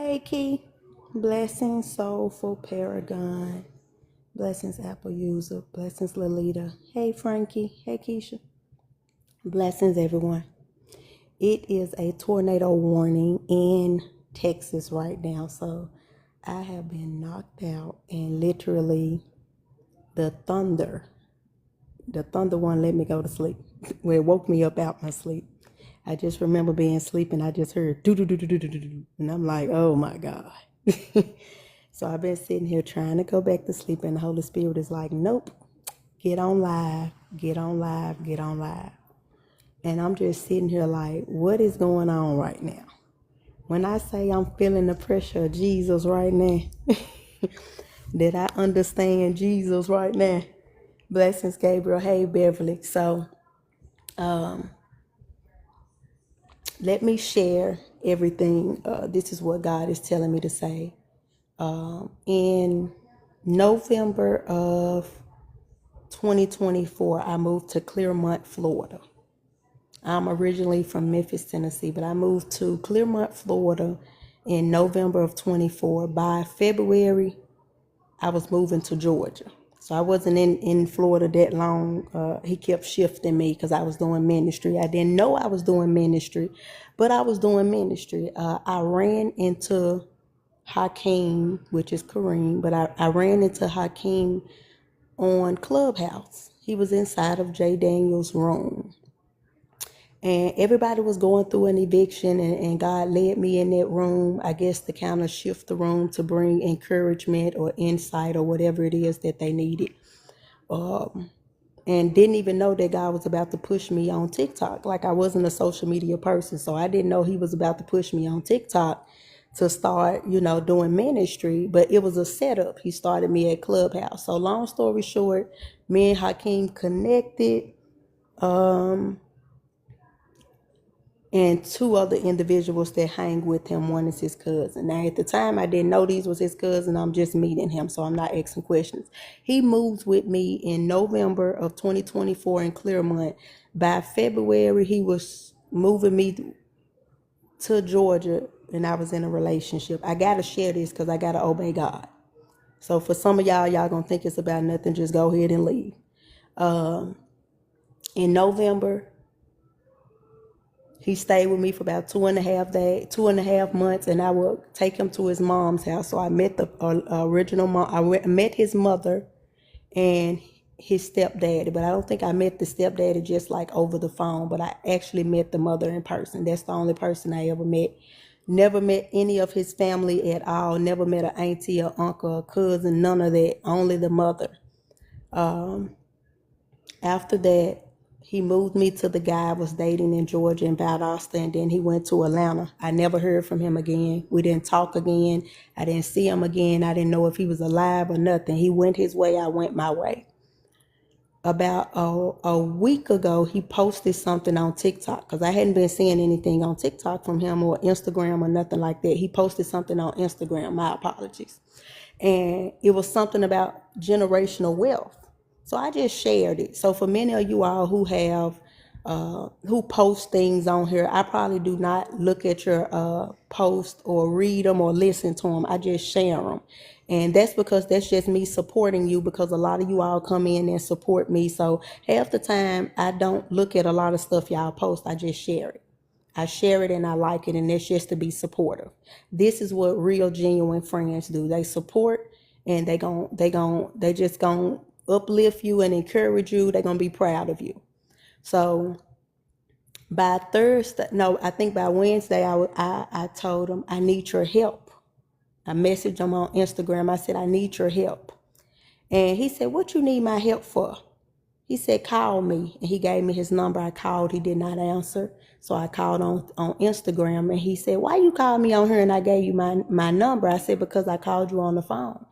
Hey, Key. Blessings, Soulful Paragon. Blessings, Apple User. Blessings, Lolita. Hey, Frankie. Hey, Keisha. Blessings, everyone. It is a tornado warning in Texas right now. So I have been knocked out, and literally the thunder won't let me go to sleep. Well, it woke me up out my sleep. I just remember being asleep and I just heard do do do do do do do do, and I'm like, oh my God. So I've been sitting here trying to go back to sleep, and the Holy Spirit is like, nope, get on live, get on live, get on live. And I'm just sitting here like, what is going on right now? When I say I'm feeling the pressure of Jesus right now, that I understand Jesus right now. Blessings, Gabriel. Hey, Beverly. So let me share everything. This is what God is telling me to say. In November of 2024, I moved to Clearmont, Florida. I'm originally from Memphis, Tennessee, but I moved to Clearmont, Florida in November of 24. By February, I was moving to Georgia. So I wasn't in Florida that long. He kept shifting me because I was doing ministry. I didn't know I was doing ministry, but I was doing ministry. I ran into Hakeem, which is Kareem, but I ran into Hakeem on Clubhouse. He was inside of Jay Daniels' room. And everybody was going through an eviction, and God led me in that room, I guess, to kind of shift the room to bring encouragement or insight or whatever it is that they needed. And didn't even know that God was about to push me on TikTok. Like, I wasn't a social media person, so I didn't know he was about to push me on TikTok to start, doing ministry. But it was a setup. He started me at Clubhouse. So long story short, me and Hakeem connected. And two other individuals that hang with him. One is his cousin. Now, at the time, I didn't know these was his cousin. I'm just meeting him, so I'm not asking questions. He moved with me in November of 2024 in Clearmont. By February, he was moving me to Georgia, and I was in a relationship. I got to share this because I got to obey God. So for some of y'all going to think it's about nothing. Just go ahead and leave. In November, he stayed with me for about 2.5 months, and I would take him to his mom's house. So I met the original mom. I met his mother and his stepdaddy, but I don't think I met the stepdaddy just like over the phone, but I actually met the mother in person. That's the only person I ever met. Never met any of his family at all. Never met an auntie or uncle or cousin, none of that, only the mother. After that, he moved me to the guy I was dating in Georgia in Valdosta, and then he went to Atlanta. I never heard from him again. We didn't talk again. I didn't see him again. I didn't know if he was alive or nothing. He went his way. I went my way. About a week ago, he posted something on TikTok because I hadn't been seeing anything on TikTok from him or Instagram or nothing like that. He posted something on Instagram. My apologies. And it was something about generational wealth. So I just shared it. So for many of you all who have, who post things on here, I probably do not look at your post or read them or listen to them. I just share them. And that's because that's just me supporting you, because a lot of you all come in and support me. So half the time I don't look at a lot of stuff y'all post. I just share it. I share it and I like it, and that's just to be supportive. This is what real genuine friends do. They support, and they just gonna uplift you and encourage you. They're gonna be proud of you. So by Thursday, no, I think by Wednesday, I told him I need your help. I messaged him on Instagram. I said, I need your help. And he said, what you need my help for? He said, call me. And he gave me his number. I called. He did not answer. So I called on Instagram, and he said, why you called me on here and I gave you my number? I said, because I called you on the phone.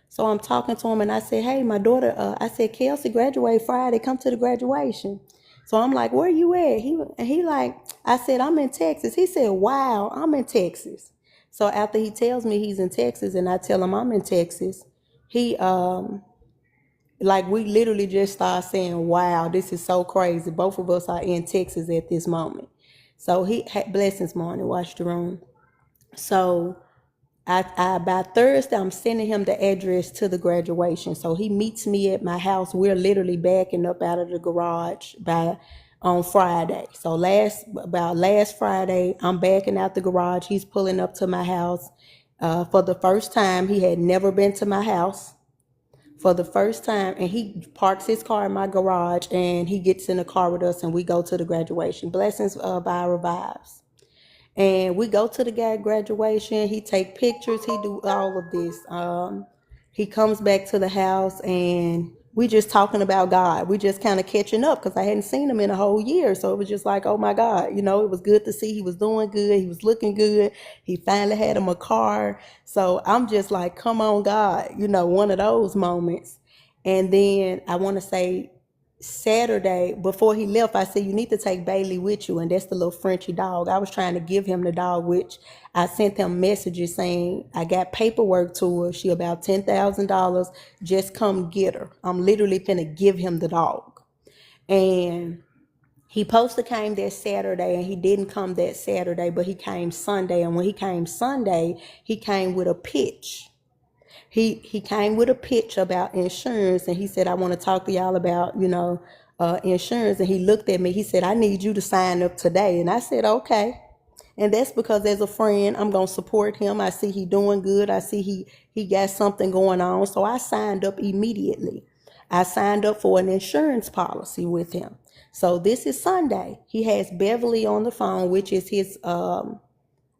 So I'm talking to him, and I said, hey, my daughter, I said, Kelsey graduated Friday. Come to the graduation. So I'm like, where you at? He like, I said, I'm in Texas. He said, wow, I'm in Texas. So after he tells me he's in Texas and I tell him I'm in Texas, he, like, we literally just start saying, wow, this is so crazy. Both of us are in Texas at this moment. So blessings morning, watch the room. So I by Thursday, I'm sending him the address to the graduation. So he meets me at my house. We're literally backing up out of the garage by on Friday. So last Friday, I'm backing out the garage. He's pulling up to my house. For the first time, he had never been to my house. For the first time, and he parks his car in my garage, and he gets in the car with us, and we go to the graduation. Blessings by Revives. And we go to the guy graduation. He take pictures. He do all of this. He comes back to the house, and we just talking about God. We just kind of catching up because I hadn't seen him in a whole year. So it was just like, oh my God, it was good to see. He was doing good. He was looking good. He finally had him a car. So I'm just like, come on, God, one of those moments. And then I want to say Saturday, before he left, I said, you need to take Bailey with you. And that's the little Frenchy dog. I was trying to give him the dog, which I sent him messages saying, I got paperwork to her. She about $10,000. Just come get her. I'm literally finna give him the dog. And he supposed to came that Saturday, and he didn't come that Saturday, but he came Sunday. And when he came Sunday, he came with a pitch. He came with a pitch about insurance, and he said, I want to talk to y'all about, insurance. And he looked at me. He said, I need you to sign up today. And I said, okay. And that's because as a friend, I'm going to support him. I see he doing good. I see he got something going on. So I signed up immediately. I signed up for an insurance policy with him. So this is Sunday. He has Beverly on the phone, which is his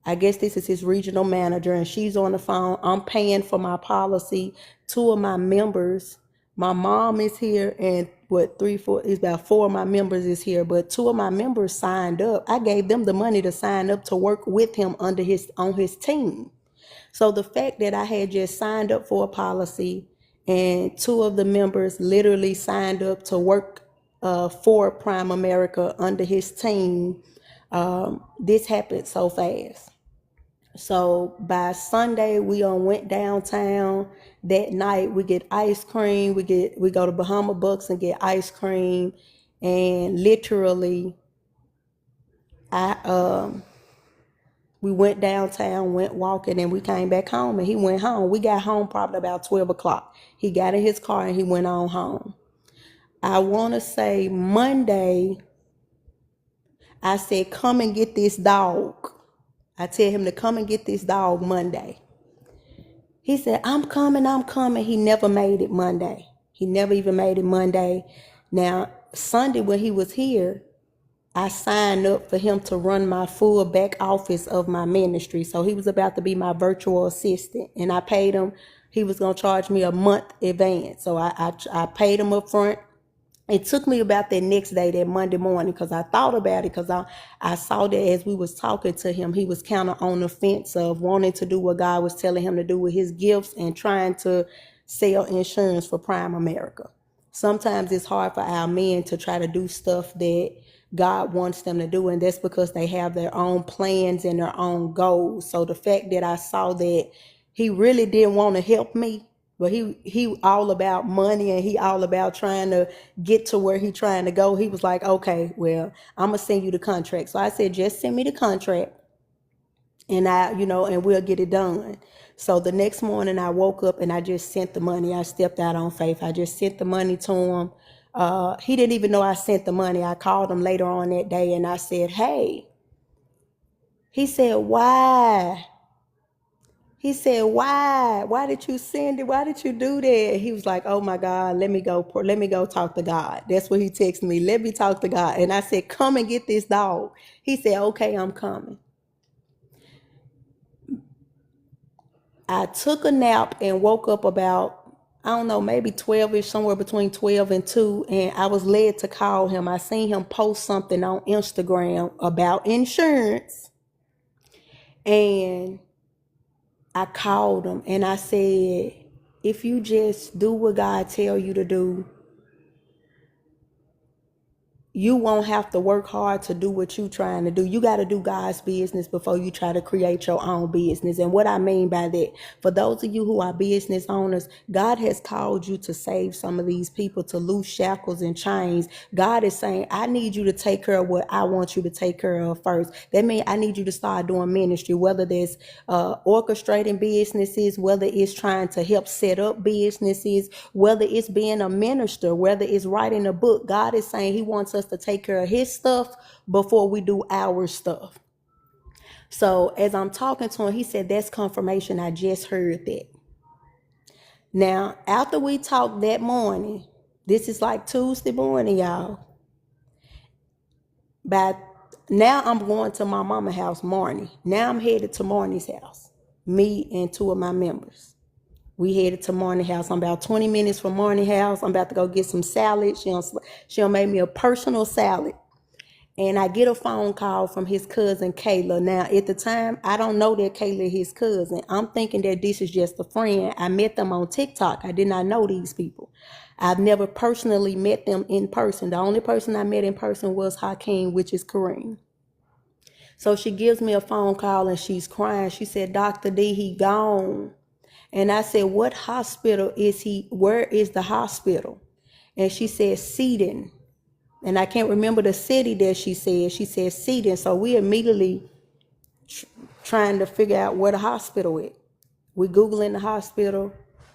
I guess this is his regional manager, and she's on the phone. I'm paying for my policy. Two of my members, my mom is here, and it's about four of my members is here, but two of my members signed up. I gave them the money to sign up to work with him on his team. So the fact that I had just signed up for a policy, and two of the members literally signed up to work for Prime America under his team, this happened so fast. So by Sunday, we went downtown. That night, we get ice cream. We go to Bahama Bucks and get ice cream, and literally, we went downtown, went walking, and we came back home. And he went home. We got home probably about 12 o'clock. He got in his car and he went on home. I want to say Monday, I said, come and get this dog. I tell him to come and get this dog Monday. He said, I'm coming. He never made it Monday. He never even made it Monday. Now, Sunday when he was here, I signed up for him to run my full back office of my ministry. So he was about to be my virtual assistant. And I paid him, he was going to charge me a month advance. So I paid him up front. It took me about that next day, that Monday morning, because I thought about it, because I saw that as we was talking to him, he was kind of on the fence of wanting to do what God was telling him to do with his gifts and trying to sell insurance for Prime America. Sometimes it's hard for our men to try to do stuff that God wants them to do, and that's because they have their own plans and their own goals. So the fact that I saw that he really didn't want to help me, but he all about money, and he all about trying to get to where he trying to go. He was like, okay, well, I'm gonna send you the contract. So I said, just send me the contract, and and we'll get it done. So the next morning I woke up and I just sent the money. I stepped out on faith. I just sent the money to him. He didn't even know I sent the money. I called him later on that day and I said, hey. He said, why? He said, why? Why did you send it? Why did you do that? He was like, oh my God, let me go talk to God. That's what he texted me. Let me talk to God. And I said, come and get this dog. He said, okay, I'm coming. I took a nap and woke up about, I don't know, maybe 12-ish, somewhere between 12 and 2. And I was led to call him. I seen him post something on Instagram about insurance. And I called him and I said, if you just do what God tell you to do, you won't have to work hard to do what you're trying to do. You got to do God's business before you try to create your own business. And what I mean by that, for those of you who are business owners, God has called you to save some of these people, to loose shackles and chains. God is saying, I need you to take care of what I want you to take care of first. That means I need you to start doing ministry, whether there's orchestrating businesses, whether it's trying to help set up businesses, whether it's being a minister, whether it's writing a book. God is saying he wants us to take care of his stuff before we do our stuff. So as I'm talking to him, he said, that's confirmation. I just heard that. Now, after we talked that morning, this is like Tuesday morning, y'all. By now I'm going to my mama's house, Marnie. Now I'm headed to Marnie's house. Me and two of my members. We headed to Marnie's house. I'm about 20 minutes from Marnie's house. I'm about to go get some salad. She'll make me a personal salad. And I get a phone call from his cousin, Kayla. Now, at the time, I don't know that Kayla is his cousin. I'm thinking that this is just a friend. I met them on TikTok. I did not know these people. I've never personally met them in person. The only person I met in person was Hakeem, which is Kareem. So she gives me a phone call and she's crying. She said, Dr. D, he gone. And I said, what hospital is he? Where is the hospital? And she said, Seaton. And I can't remember the city that she said. She said Seaton. So we immediately trying to figure out where the hospital is. We Googling the hospital.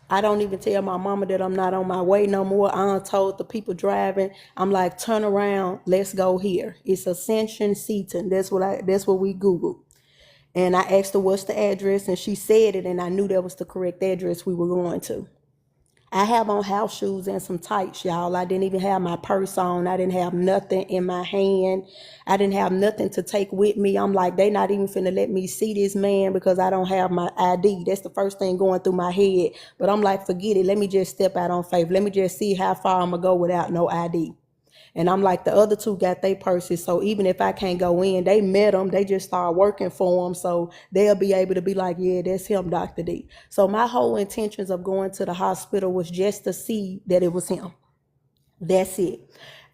I don't even tell my mama that I'm not on my way no more. I told the people driving, I'm like, turn around, let's go here. It's Ascension Seaton. That's what we Googled. And I asked her what's the address, and she said it, and I knew that was the correct address we were going to. I have on house shoes and some tights, y'all. I didn't even have my purse on. I didn't have nothing in my hand. I didn't have nothing to take with me. I'm like, they not even finna let me see this man because I don't have my ID. That's the first thing going through my head. But I'm like, forget it. Let me just step out on faith. Let me just see how far I'm gonna go without no ID. And I'm like, the other two got their purses. So even if I can't go in, they met them. They just start working for them. So they'll be able to be like, yeah, that's him, Dr. D. So my whole intentions of going to the hospital was just to see that it was him. That's it.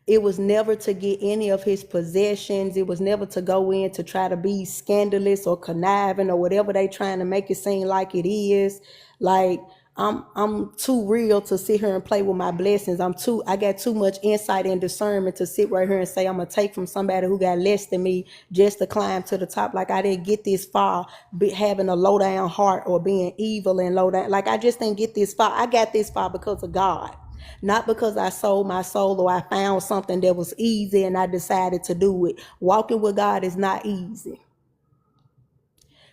It was never to get any of his possessions. It was never to go in to try to be scandalous or conniving or whatever they trying to make it seem like it is. Like, I'm too real to sit here and play with my blessings. I got too much insight and discernment to sit right here and say I'm gonna take from somebody who got less than me just to climb to the top. Like I didn't get this far having a low down heart or being evil and low down. Like I just didn't get this far. I got this far because of God. Not because I sold my soul or I found something that was easy and I decided to do it. Walking with God is not easy.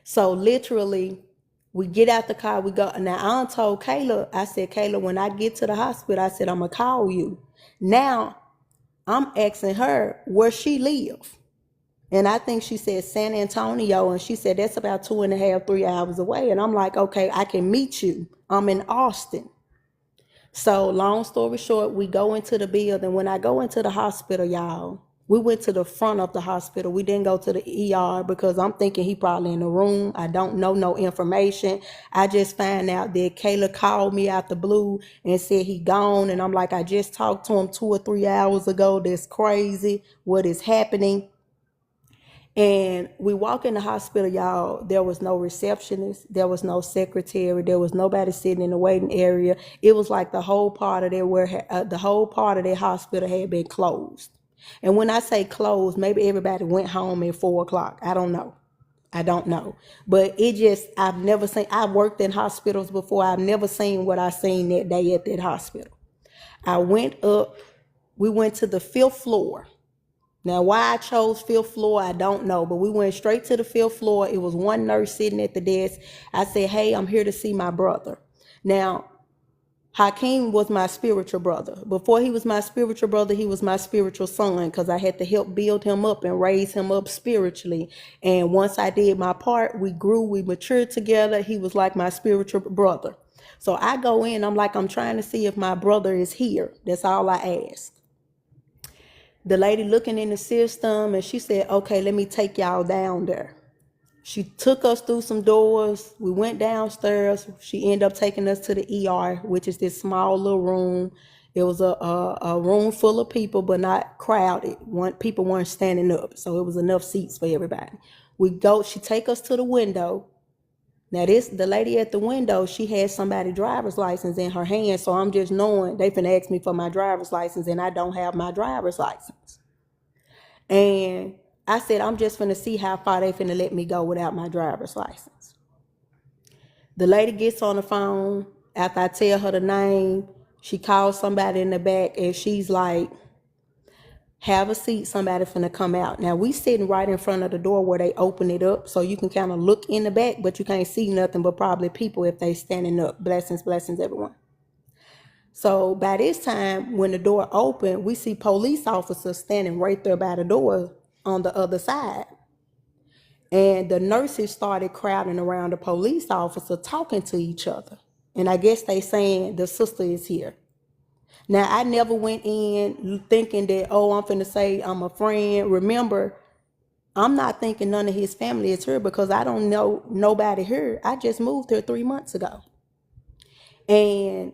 So literally, we get out the car, we go. Now, I told Kayla, I said, Kayla, when I get to the hospital, I said, I'm going to call you. Now, I'm asking her where she live. And I think she said San Antonio, and she said, that's about 2.5, 3 hours away. And I'm like, okay, I can meet you. I'm in Austin. So long story short, we go into the building. When I go into the hospital, y'all, we went to the front of the hospital. We didn't go to the ER because I'm thinking he probably in the room. I don't know no information. I just find out that Kayla called me out the blue and said he gone. And I'm like, I just talked to him 2 or 3 hours ago. That's crazy. What is happening? And we walk in the hospital, y'all. There was no receptionist. There was no secretary. There was nobody sitting in the waiting area. It was like the whole part of their hospital had been closed. And when I say closed, maybe everybody went home at 4 o'clock. I don't know. But I've worked in hospitals before. I've never seen what I seen that day at that hospital. We went to the 5th floor. Now, why I chose 5th floor, I don't know. But we went straight to the 5th floor. It was one nurse sitting at the desk. I said, hey, I'm here to see my brother. Now, Hakeem was my spiritual brother. Before he was my spiritual brother, he was my spiritual son because I had to help build him up and raise him up spiritually. And once I did my part, we grew, we matured together. He was like my spiritual brother. So I go in, I'm like, I'm trying to see if my brother is here. That's all I ask. The lady looking in the system, and she said, okay, let me take y'all down there. She took us through some doors. We went downstairs. She ended up taking us to the ER, which is this small little room. It was a room full of people, but not crowded. People weren't standing up, so it was enough seats for everybody. She take us to the window. Now the lady at the window, she had somebody's driver's license in her hand, so I'm just knowing they finna ask me for my driver's license, and I don't have my driver's license. And I said, I'm just finna see how far they finna let me go without my driver's license. The lady gets on the phone after I tell her the name. She calls somebody in the back, and she's like, have a seat, somebody finna come out. Now we sitting right in front of the door where they open it up, so you can kind of look in the back, but you can't see nothing but probably people if they standing up. Blessings, everyone. So by this time, when the door opened, we see police officers standing right there by the door on the other side. And the nurses started crowding around the police officer, talking to each other. And I guess they saying the sister is here. Now, I never went in thinking that, oh, I'm finna say I'm a friend. Remember, I'm not thinking none of his family is here because I don't know nobody here. I just moved here 3 months ago. And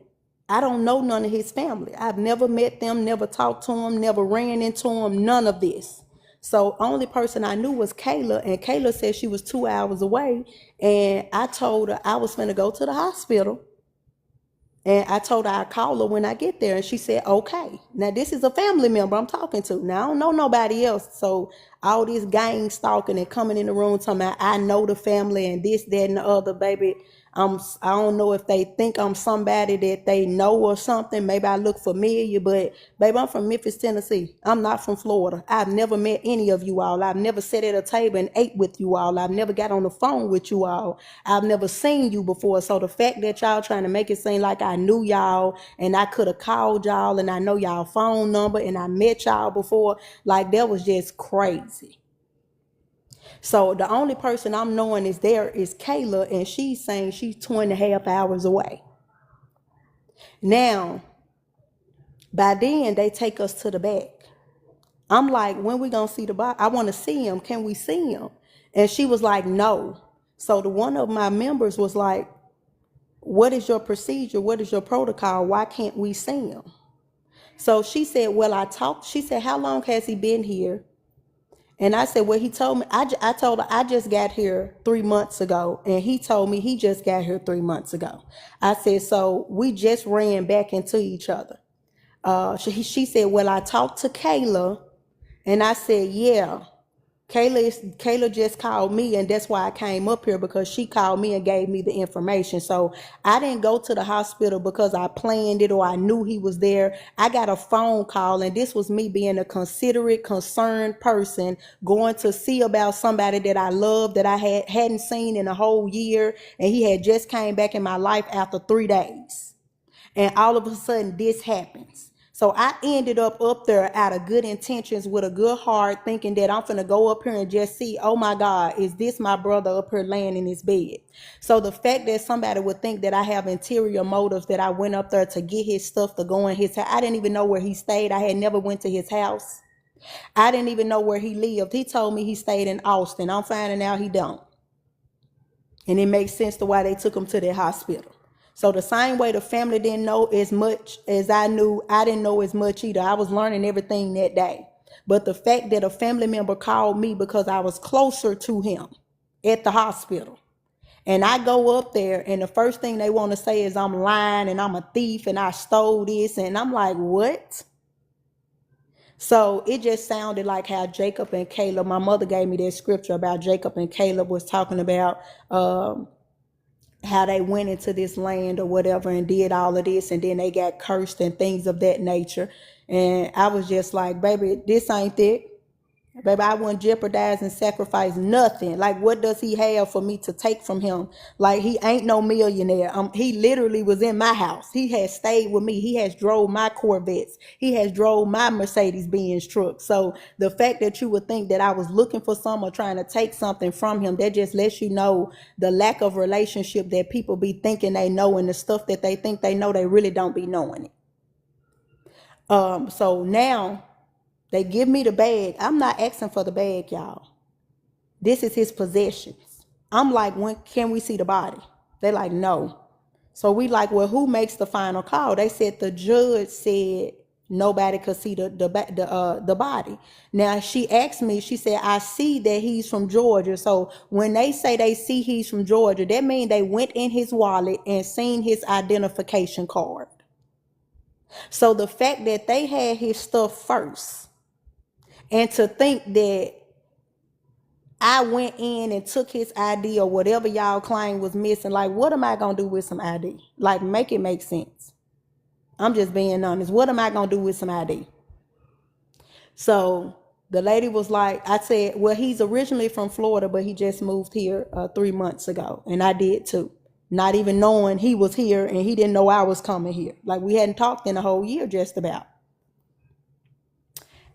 I don't know none of his family. I've never met them, never talked to them, never ran into them, none of this. So only person I knew was Kayla, and Kayla said she was 2 hours away. And I told her I was finna go to the hospital. And I told her I'd call her when I get there. And she said, okay. Now, this is a family member I'm talking to. Now, I don't know nobody else. So all this gang stalking and coming in the room talking about I know the family and this, that, and the other, baby. I don't know if they think I'm somebody that they know or something. Maybe I look familiar, but baby, I'm from Memphis, Tennessee. I'm not from Florida. I've never met any of you all. I've never sat at a table and ate with you all. I've never got on the phone with you all. I've never seen you before. So the fact that y'all trying to make it seem like I knew y'all and I could have called y'all and I know y'all phone number and I met y'all before, like that was just crazy. So the only person I'm knowing is there is Kayla, and she's saying she's 2.5 hours away. Now, by then, they take us to the back. I'm like, when we gonna see the body? I want to see him. Can we see him? And she was like, no. So one of my members was like, what is your procedure? What is your protocol? Why can't we see him? So she said, well, she said, how long has he been here? And I said, well, he told me, I told her I just got here 3 months ago. And he told me he just got here 3 months ago. I said, so we just ran back into each other. She said, well, I talked to Kayla. And I said, yeah. Kayla just called me, and that's why I came up here, because she called me and gave me the information. So I didn't go to the hospital because I planned it or I knew he was there. I got a phone call, and this was me being a considerate, concerned person going to see about somebody that I loved, that I hadn't seen in a whole year, and he had just came back in my life after 3 days. And all of a sudden this happens. So I ended up there out of good intentions with a good heart, thinking that I'm finna go up here and just see, oh my God, is this my brother up here laying in his bed? So the fact that somebody would think that I have interior motives, that I went up there to get his stuff to go in his house. I didn't even know where he stayed. I had never went to his house. I didn't even know where he lived. He told me he stayed in Austin. I'm finding out he don't. And it makes sense to why they took him to the hospital. So the same way the family didn't know as much as I knew, I didn't know as much either. I was learning everything that day. But the fact that a family member called me because I was closer to him at the hospital. And I go up there, and the first thing they want to say is I'm lying and I'm a thief and I stole this. And I'm like, what? So it just sounded like how Jacob and Caleb, my mother gave me that scripture about Jacob and Caleb was talking about how they went into this land or whatever and did all of this, and then they got cursed and things of that nature. And I was just like, baby, this ain't it. Baby, I wouldn't jeopardize and sacrifice nothing. Like, what does he have for me to take from him? Like, he ain't no millionaire. He literally was in my house. He has stayed with me. He has drove my Corvettes. He has drove my Mercedes-Benz truck. So the fact that you would think that I was looking for someone trying to take something from him, that just lets you know the lack of relationship that people be thinking they know, and the stuff that they think they know, they really don't be knowing it. So now they give me the bag. I'm not asking for the bag, y'all. This is his possessions. I'm like, when can we see the body? They're like, no. So we like, well, who makes the final call? They said the judge said nobody could see the body. Now she asked me, she said, I see that he's from Georgia. So when they say they see he's from Georgia, that means they went in his wallet and seen his identification card. So the fact that they had his stuff first, and to think that I went in and took his ID or whatever y'all claim was missing, like, what am I going to do with some ID? Like, make it make sense. I'm just being honest. What am I going to do with some ID? So the lady was like, I said, well, he's originally from Florida, but he just moved here 3 months ago. And I did too. Not even knowing he was here, and he didn't know I was coming here. Like, we hadn't talked in a whole year just about.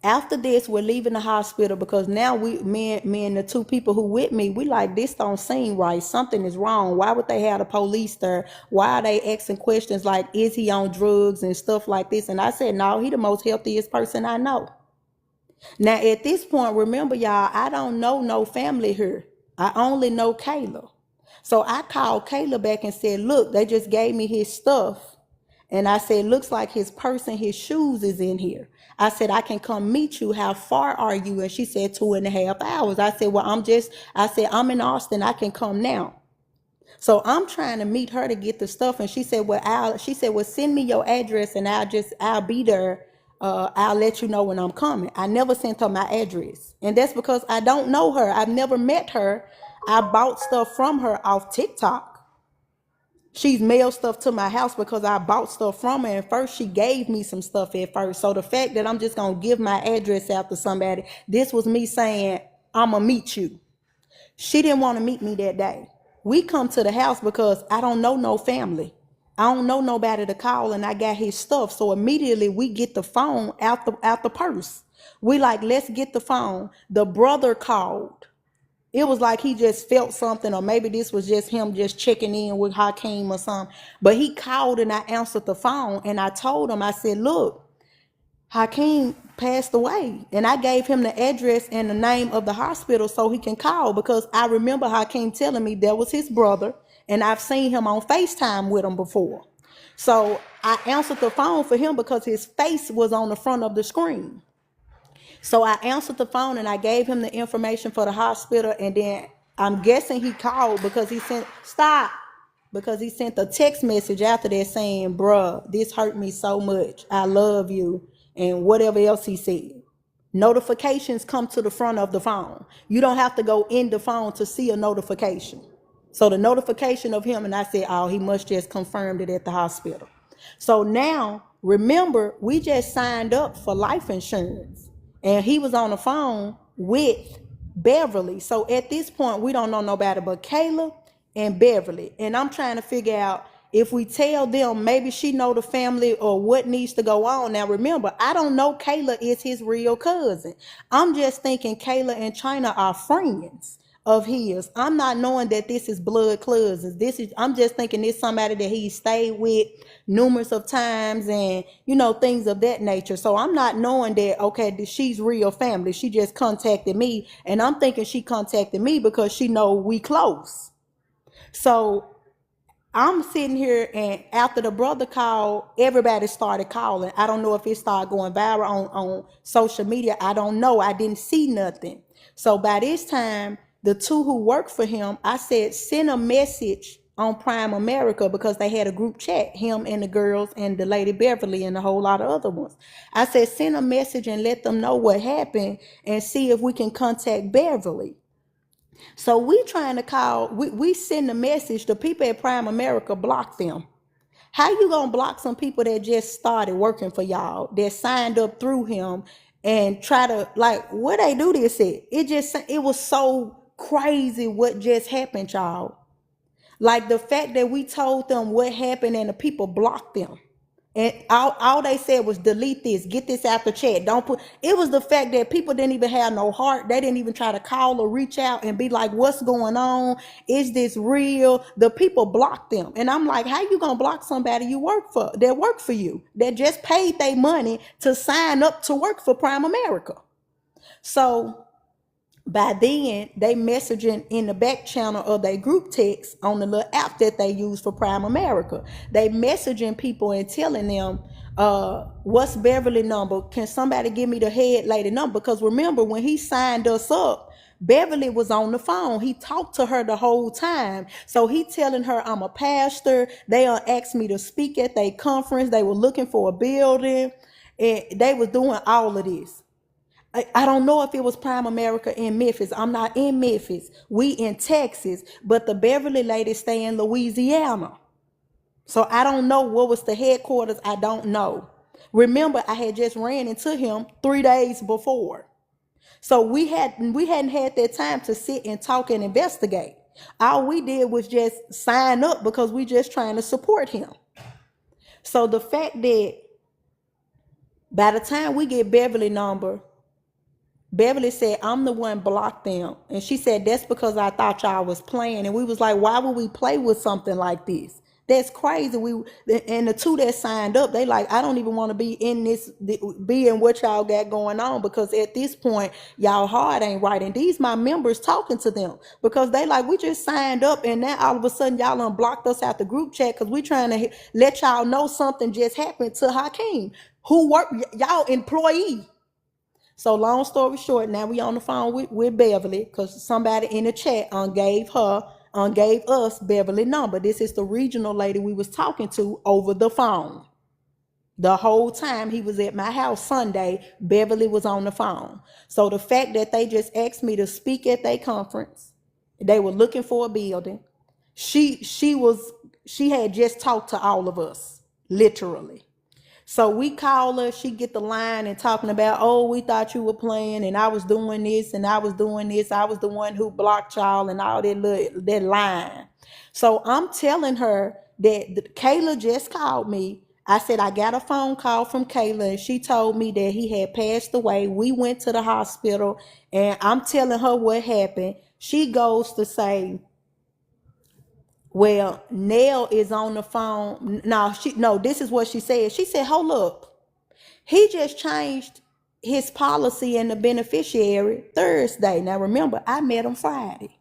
After this, we're leaving the hospital because now me and the two people who with me, we like, this don't seem right. Something is wrong. Why would they have the police there? Why are they asking questions like, is he on drugs and stuff like this? And I said, no, he the most healthiest person I know. Now, at this point, remember, y'all, I don't know no family here. I only know Kayla. So I called Kayla back and said, look, they just gave me his stuff. And I said, looks like his purse and his shoes is in here. I said, I can come meet you. How far are you? And she said 2.5 hours. I said, well, I'm in Austin. I can come now. So I'm trying to meet her to get the stuff. And she said, well, send me your address and I'll be there. I'll let you know when I'm coming. I never sent her my address. And that's because I don't know her. I've never met her. I bought stuff from her off TikTok. She's mailed stuff to my house because I bought stuff from her. And first she gave me some stuff at first. So the fact that I'm just going to give my address out to somebody, this was me saying, I'm going to meet you. She didn't want to meet me that day. We come to the house because I don't know no family. I don't know nobody to call, and I got his stuff. So immediately we get the phone out the purse. We like, let's get the phone. The brother called. It was like he just felt something, or maybe this was just him just checking in with Hakeem or something. But he called and I answered the phone and I told him, I said, look, Hakeem passed away. And I gave him the address and the name of the hospital so he can call, because I remember Hakeem telling me that was his brother and I've seen him on FaceTime with him before. So I answered the phone for him because his face was on the front of the screen. So I answered the phone and I gave him the information for the hospital. And then I'm guessing he called because he sent a text message after that saying, bruh, this hurt me so much. I love you. And whatever else he said. Notifications come to the front of the phone. You don't have to go in the phone to see a notification. So the notification of him, and I said, oh, he must just confirmed it at the hospital. So now, remember, we just signed up for life insurance. And he was on the phone with Beverly. So at this point, we don't know nobody but Kayla and Beverly. And I'm trying to figure out, if we tell them, maybe she know the family or what needs to go on. Now, remember, I don't know Kayla is his real cousin. I'm just thinking Kayla and China are friends of his. I'm not knowing that this is blood cousins. I'm just thinking it's somebody that he stayed with numerous of times and, things of that nature. So I'm not knowing that, okay, she's real family. She just contacted me, and I'm thinking she contacted me because she know we close. So I'm sitting here, and after the brother called, everybody started calling. I don't know if it started going viral on social media. I don't know. I didn't see nothing. So by this time, the two who work for him, I said, send a message on Prime America, because they had a group chat, him and the girls and the lady Beverly and a whole lot of other ones. I said, send a message and let them know what happened and see if we can contact Beverly. So we trying to call, we send a message. The people at Prime America block them. How you gonna block some people that just started working for y'all, that signed up through him, and try to, like, what they do this at? It was so crazy what just happened, y'all. Like the fact that we told them what happened and the people blocked them. And all they said was, delete this, get this out the chat. It was the fact that people didn't even have no heart. They didn't even try to call or reach out and be like, what's going on? Is this real? The people blocked them. And I'm like, how you gonna block somebody that work for you, that just paid their money to sign up to work for Prime America? So By then, they messaging in the back channel of their group text on the little app that they use for Prime America. They messaging people and telling them, what's Beverly number? Can somebody give me the head lady number? Because remember, when he signed us up, Beverly was on the phone. He talked to her the whole time. So he telling her, I'm a pastor. They asked me to speak at their conference. They were looking for a building. And they was doing all of this. I don't know if it was Prime America in Memphis. I'm not in Memphis. We in Texas, but the Beverly ladies stay in Louisiana. So I don't know what was the headquarters. I don't know. Remember, I had just ran into him 3 days before. So we hadn't had that time to sit and talk and investigate. All we did was just sign up because we just trying to support him. So the fact that by the time we get Beverly number, Beverly said, I'm the one blocked them. And she said, that's because I thought y'all was playing. And we was like, why would we play with something like this? That's crazy. And the two that signed up, they like, I don't even want to be in this, be in what y'all got going on, because at this point, y'all heart ain't right. And these my members talking to them because they like, we just signed up and now all of a sudden y'all unblocked us out the group chat because we trying to let y'all know something just happened to Hakeem, who work, y'all employee. So long story short, now we on the phone with Beverly because somebody in the chat gave us Beverly number. This is the regional lady we was talking to over the phone. The whole time he was at my house Sunday, Beverly was on the phone. So the fact that they just asked me to speak at their conference, they were looking for a building. She had just talked to all of us, literally. So we call her, she get the line and talking about, oh, we thought you were playing and I was doing this and I was doing this. I was the one who blocked y'all and all that line. So I'm telling her that Kayla just called me. I said, I got a phone call from Kayla and she told me that he had passed away. We went to the hospital and I'm telling her what happened. She goes to say, well, Nell is on the phone. No, this is what she said. She said, hold up. He just changed his policy and the beneficiary Thursday. Now, remember, I met him Friday.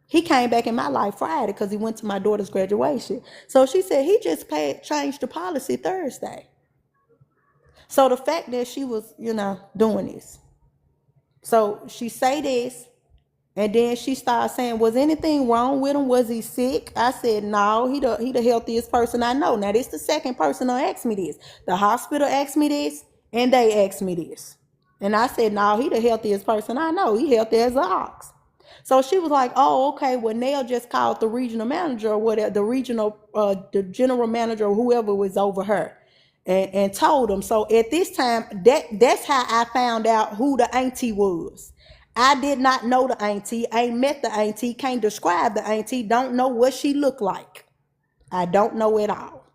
He came back in my life Friday because he went to my daughter's graduation. So she said he just changed the policy Thursday. So the fact that she was, doing this. So she say this. And then she started saying, was anything wrong with him? Was he sick? I said, no, he the healthiest person I know. Now, this is the second person who asked me this. The hospital asked me this, and they asked me this. And I said, no, he the healthiest person I know. He healthy as an ox. So she was like, oh, okay, well, Nell just called the regional manager or whatever, the general manager or whoever was over her and told him. So at this time, that's how I found out who the auntie was. I did not know the auntie, ain't met the auntie, can't describe the auntie, don't know what she looked like. I don't know at all.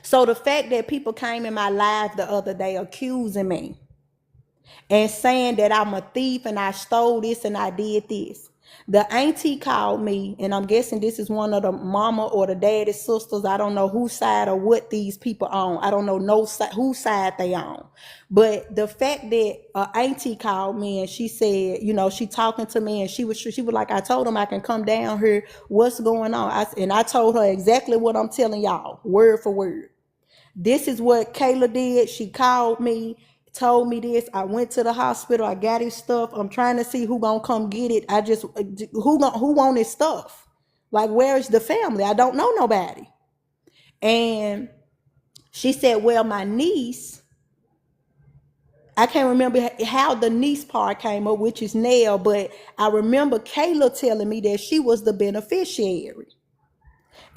So the fact that people came in my life the other day accusing me and saying that I'm a thief and I stole this and I did this. The auntie called me, and I'm guessing this is one of the mama or the daddy's sisters. I don't know whose side or what these people on. I don't know whose side they on. But the fact that auntie called me and she said, she talking to me and she was like, I told him I can come down here. What's going on? And I told her exactly what I'm telling y'all, word for word. This is what Kayla did. She called me, told me this. I went to the hospital. I got his stuff. I'm trying to see who gonna come get it. Who want his stuff? Like, where is the family? I don't know nobody. And she said, well, my niece, I can't remember how the niece part came up, which is Nell, but I remember Kayla telling me that she was the beneficiary.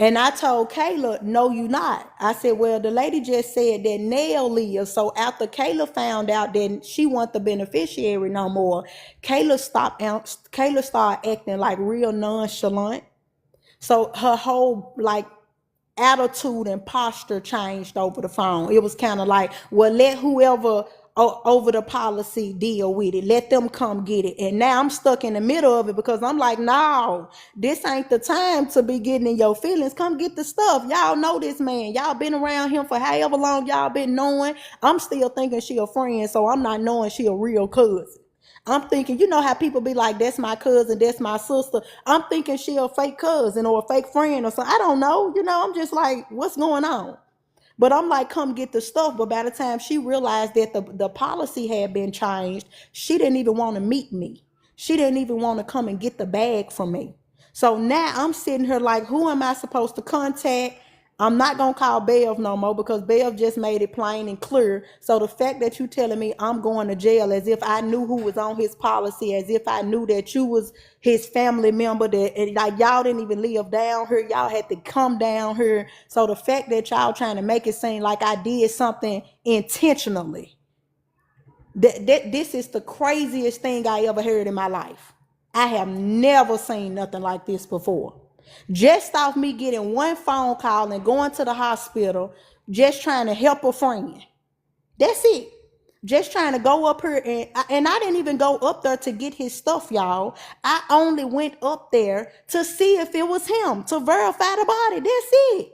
And I told Kayla, no, you not. I said, well, the lady just said that Nell lives. So after Kayla found out that she wasn't the beneficiary no more, Kayla started acting like real nonchalant. So her whole attitude and posture changed over the phone. It was kind of like, well, let whoever over the policy deal with it. Let them come get it. And now I'm stuck in the middle of it because I'm like, no, this ain't the time to be getting in your feelings. Come get the stuff. Y'all know this man. Y'all been around him for however long y'all been knowing. I'm still thinking she a friend, so I'm not knowing she a real cousin. I'm thinking, you know how people be like, that's my cousin, that's my sister. I'm thinking she a fake cousin or a fake friend or something. I don't know. I'm just like, what's going on? But I'm like, come get the stuff. But by the time she realized that the policy had been changed, she didn't even want to meet me. She didn't even want to come and get the bag from me. So now I'm sitting here like, who am I supposed to contact? I'm not going to call Bev no more because Bev just made it plain and clear. So the fact that you telling me I'm going to jail as if I knew who was on his policy, as if I knew that you was his family member, that like y'all didn't even live down here. Y'all had to come down here. So the fact that y'all trying to make it seem like I did something intentionally, this is the craziest thing I ever heard in my life. I have never seen nothing like this before. Just off me getting one phone call and going to the hospital, just trying to help a friend. That's it. Just trying to go up here and I didn't even go up there to get his stuff, y'all. I only went up there to see if it was him, to verify the body. That's it.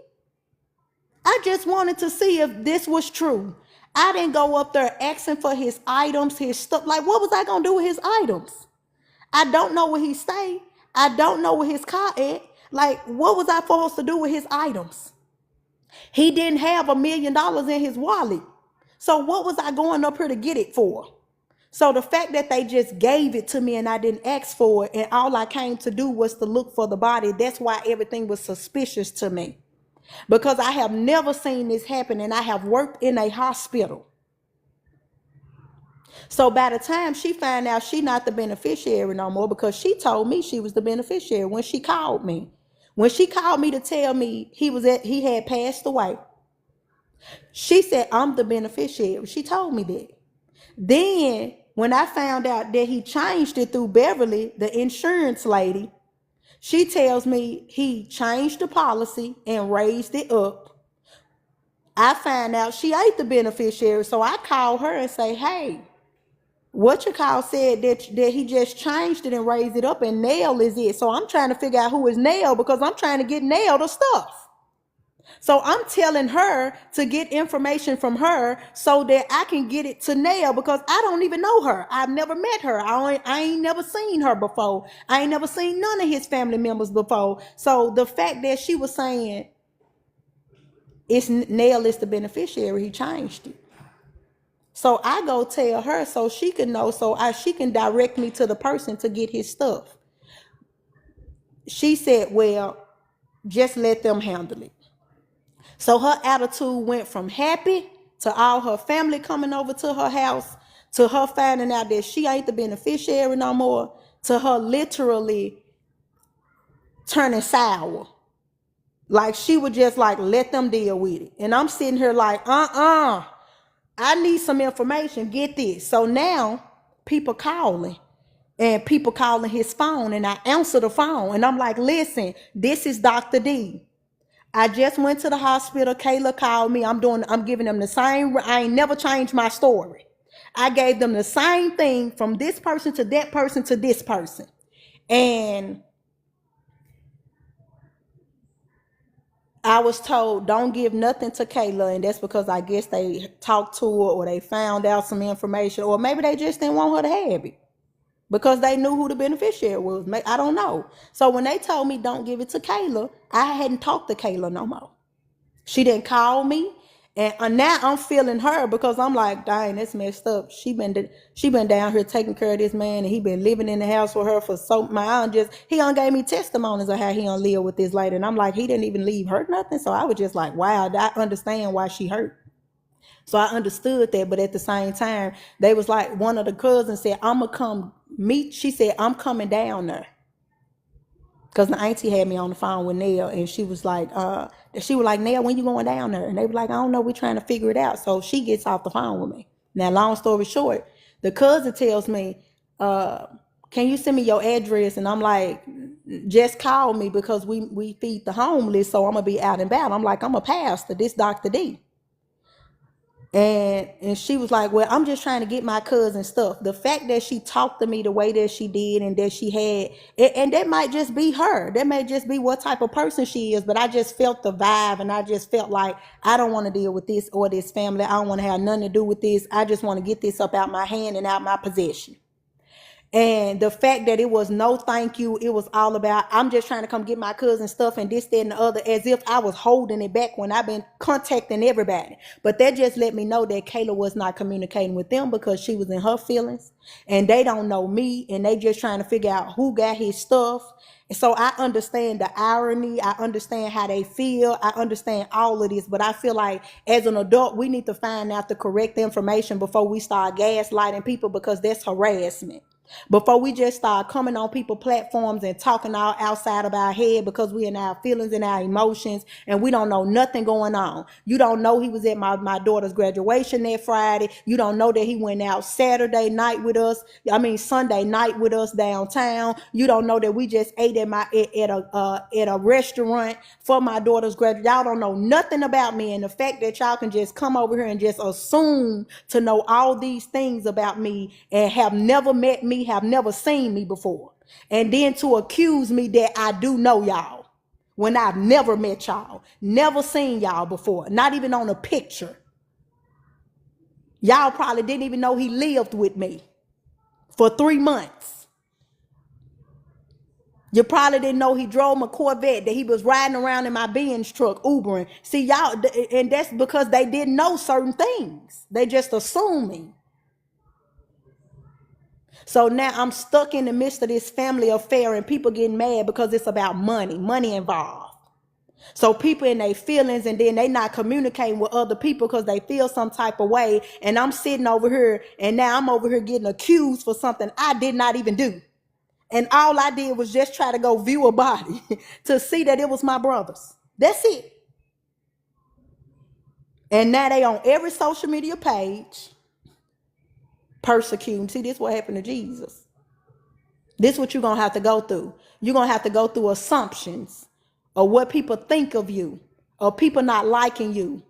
I just wanted to see if this was true. I didn't go up there asking for his items, his stuff. Like, what was I going to do with his items? I don't know where he stayed. I don't know where his car at. Like, what was I supposed to do with his items? He didn't have $1 million in his wallet. So what was I going up here to get it for? So the fact that they just gave it to me and I didn't ask for it, and all I came to do was to look for the body, that's why everything was suspicious to me. Because I have never seen this happen, and I have worked in a hospital. So by the time she found out she not the beneficiary no more, because she told me she was the beneficiary when she called me. When she called me to tell me he had passed away, she said, I'm the beneficiary. She told me that. Then when I found out that he changed it through Beverly, the insurance lady, she tells me he changed the policy and raised it up. I find out she ain't the beneficiary. So I call her and say, hey, what you call said that he just changed it and raised it up, and Nell is it. So I'm trying to figure out who is Nell, because I'm trying to get Nell the stuff. So I'm telling her to get information from her so that I can get it to Nell, because I don't even know her. I've never met her. I ain't never seen her before. I ain't never seen none of his family members before. So the fact that she was saying it's Nell is the beneficiary, he changed it. So I go tell her so she can know, she can direct me to the person to get his stuff. She said, well, just let them handle it. So her attitude went from happy to all her family coming over to her house, to her finding out that she ain't the beneficiary no more, to her literally turning sour. Like she would just like let them deal with it. And I'm sitting here like, I need some information. Get this. So now people calling, and people calling his phone, and I answer the phone, and I'm like, listen, this is Dr. D. I just went to the hospital. Kayla called me. I'm giving them the same. I ain't never changed my story. I gave them the same thing from this person to that person to this person. And I was told, don't give nothing to Kayla, and that's because I guess they talked to her or they found out some information, or maybe they just didn't want her to have it because they knew who the beneficiary was. I don't know. So when they told me don't give it to Kayla, I hadn't talked to Kayla no more. She didn't call me, and now I'm feeling her because I'm like, dang, that's messed up. She been down here taking care of this man, and he been living in the house with her for so he gave me testimonies of how he don't live with this lady, and I'm like, he didn't even leave her nothing. So I was just like, wow, I understand why she hurt. So I understood that, but at the same time, they was like, one of the cousins said, I'm gonna come meet. She said, I'm coming down there. Because the auntie had me on the phone with Nell, and she was like, Nell, when you going down there? And they were like, I don't know, we're trying to figure it out. So she gets off the phone with me. Now, long story short, the cousin tells me, can you send me your address? And I'm like, just call me because we feed the homeless, so I'm going to be out and about. I'm like, I'm a pastor, this Dr. D. And she was like, well, I'm just trying to get my cousin stuff. The fact that she talked to me the way that she did, and that she had, and that might just be her. That may just be what type of person she is. But I just felt the vibe, and I just felt like I don't want to deal with this or this family. I don't want to have nothing to do with this. I just want to get this up out my hand and out my possession. And the fact that it was no thank you, it was all about, I'm just trying to come get my cousin stuff and this, that, and the other, as if I was holding it back when I've been contacting everybody. But that just let me know that Kayla was not communicating with them because she was in her feelings and they don't know me and they just trying to figure out who got his stuff. So I understand the irony. I understand how they feel. I understand all of this, but I feel like as an adult, we need to find out the correct information before we start gaslighting people, because that's harassment. Before we just start coming on people platforms and talking all outside of our head because we in our feelings and our emotions and we don't know nothing going on. You don't know he was at my daughter's graduation that Friday. You don't know that he went out Saturday night with us. Sunday night with us downtown. You don't know that we just ate at a restaurant for my daughter's graduation. Y'all don't know nothing about me, and the fact that y'all can just come over here and just assume to know all these things about me and have never met me, have never seen me before, and then to accuse me that I do know y'all when I've never met y'all, never seen y'all before, not even on a picture. Y'all probably didn't even know he lived with me for 3 months. You probably didn't know he drove my Corvette, that he was riding around in my Benz truck, Ubering. See, y'all, and that's because they didn't know certain things. They just assuming. So now I'm stuck in the midst of this family affair and people getting mad because it's about money involved. So people in their feelings, and then they not communicating with other people because they feel some type of way. And I'm sitting over here and now I'm over here getting accused for something I did not even do. And all I did was just try to go view a body to see that it was my brother's. That's it. And now they on every social media page persecuting. See, this is what happened to Jesus. This is what you're going to have to go through. You're going to have to go through assumptions of what people think of you, of people not liking you,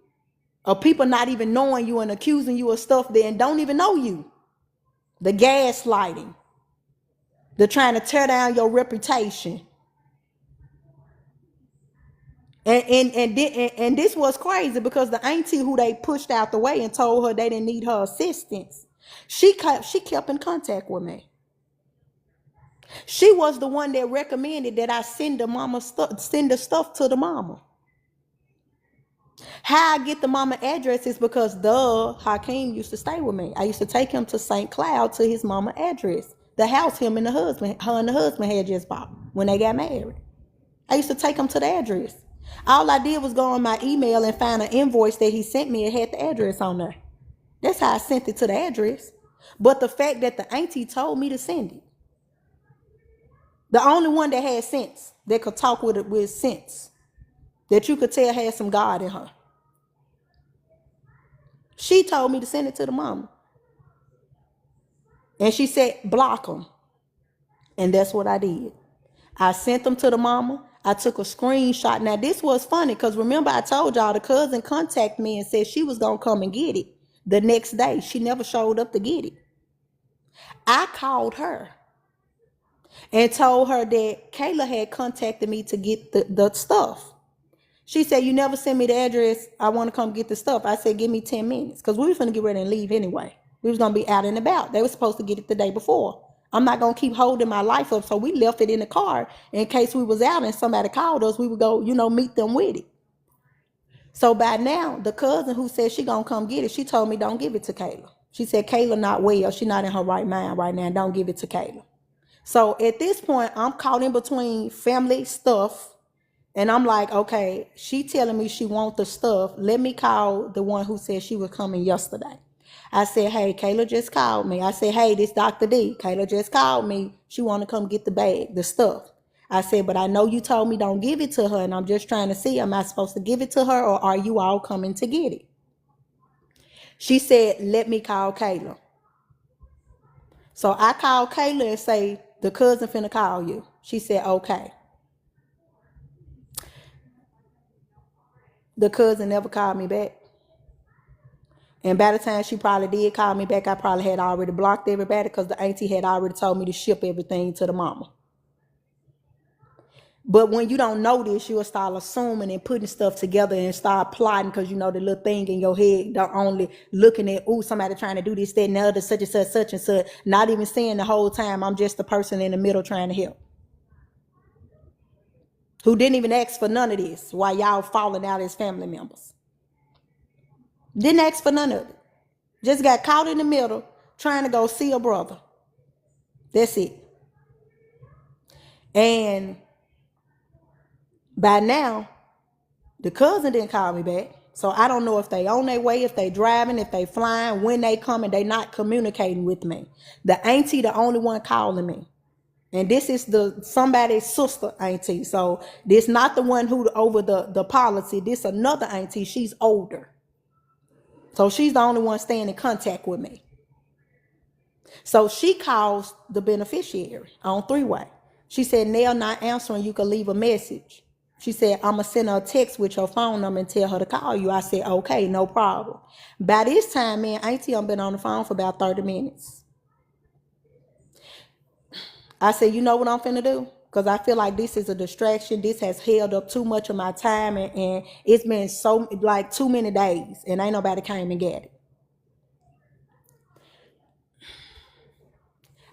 of people not even knowing you and accusing you of stuff that and don't even know you. The gaslighting. The trying to tear down your reputation. And this was crazy because the auntie who they pushed out the way and told her they didn't need her assistance, she kept in contact with me. She was the one that recommended that I send the stuff to the mama. How I get the mama address is because Hakeem used to stay with me. I used to take him to St. Cloud to his mama address, the house her and the husband had just bought when they got married. I used to take him to the address. All I did was go on my email and find an invoice that he sent me. It had the address on there. That's how I sent it to the address. But the fact that the auntie told me to send it, the only one that had sense, that could talk with sense, that you could tell had some God in her, she told me to send it to the mama. And she said, block them. And that's what I did. I sent them to the mama. I took a screenshot. Now, this was funny because remember I told y'all the cousin contacted me and said she was going to come and get it the next day. She never showed up to get it. I called her and told her that Kayla had contacted me to get the stuff. She said, you never sent me the address. I want to come get the stuff. I said, give me 10 minutes because we was going to get ready and leave anyway. We was going to be out and about. They were supposed to get it the day before. I'm not going to keep holding my life up. So we left it in the car in case we was out and somebody called us. We would go, meet them with it. So by now, the cousin who said she going to come get it, she told me don't give it to Kayla. She said, Kayla not well. She not in her right mind right now. Don't give it to Kayla. So at this point, I'm caught in between family stuff. And I'm like, okay, she telling me she want the stuff. Let me call the one who said she was coming yesterday. I said, hey, Kayla just called me. I said, hey, this Dr. D. Kayla just called me. She want to come get the bag, the stuff. I said, but I know you told me don't give it to her. And I'm just trying to see, am I supposed to give it to her or are you all coming to get it? She said, let me call Kayla. So I called Kayla and say, the cousin finna call you. She said, okay. The cousin never called me back. And by the time she probably did call me back, I probably had already blocked everybody because the auntie had already told me to ship everything to the mama. But when you don't know this, you'll start assuming and putting stuff together and start plotting because you know the little thing in your head, not only looking at, oh, somebody trying to do this, that, and the other, such and such, such and such, not even saying the whole time, I'm just the person in the middle trying to help. Who didn't even ask for none of this while y'all falling out as family members. Didn't ask for none of it. Just got caught in the middle trying to go see a brother. That's it. And by now, the cousin didn't call me back. So I don't know if they on their way, if they driving, if they flying, when they coming, they not communicating with me. The auntie, the only one calling me. And this is somebody's sister auntie. So this not the one who over the policy. This another auntie. She's older. So she's the only one staying in contact with me. So she calls the beneficiary on three-way. She said, Nell not answering, you can leave a message. She said, I'm going to send her a text with your phone number and tell her to call you. I said, okay, no problem. By this time, me and auntie have been on the phone for about 30 minutes. I said, you know what I'm finna do? Because I feel like this is a distraction. This has held up too much of my time. And it's been so, like, too many days. And ain't nobody came and get it.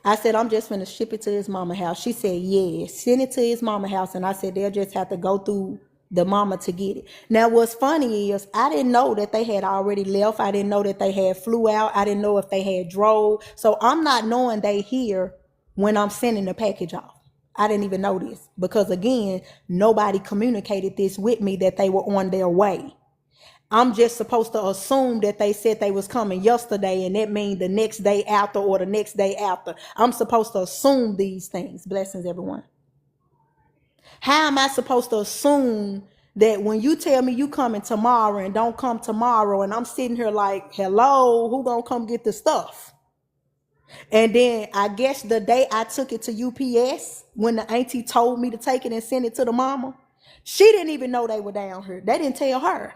I said, I'm just finna ship it to his mama house. She said, yeah, send it to his mama house. And I said, they'll just have to go through the mama to get it. Now, what's funny is I didn't know that they had already left. I didn't know that they had flew out. I didn't know if they had drove. So I'm not knowing they here when I'm sending the package off. I didn't even know this because, again, nobody communicated this with me that they were on their way. I'm just supposed to assume that they said they was coming yesterday, and that means the next day after or the next day after. I'm supposed to assume these things. Blessings, everyone. How am I supposed to assume that when you tell me you coming tomorrow and don't come tomorrow, and I'm sitting here like, hello, who gonna come get the stuff? And then I guess the day I took it to UPS, when the auntie told me to take it and send it to the mama, she didn't even know they were down here. They didn't tell her.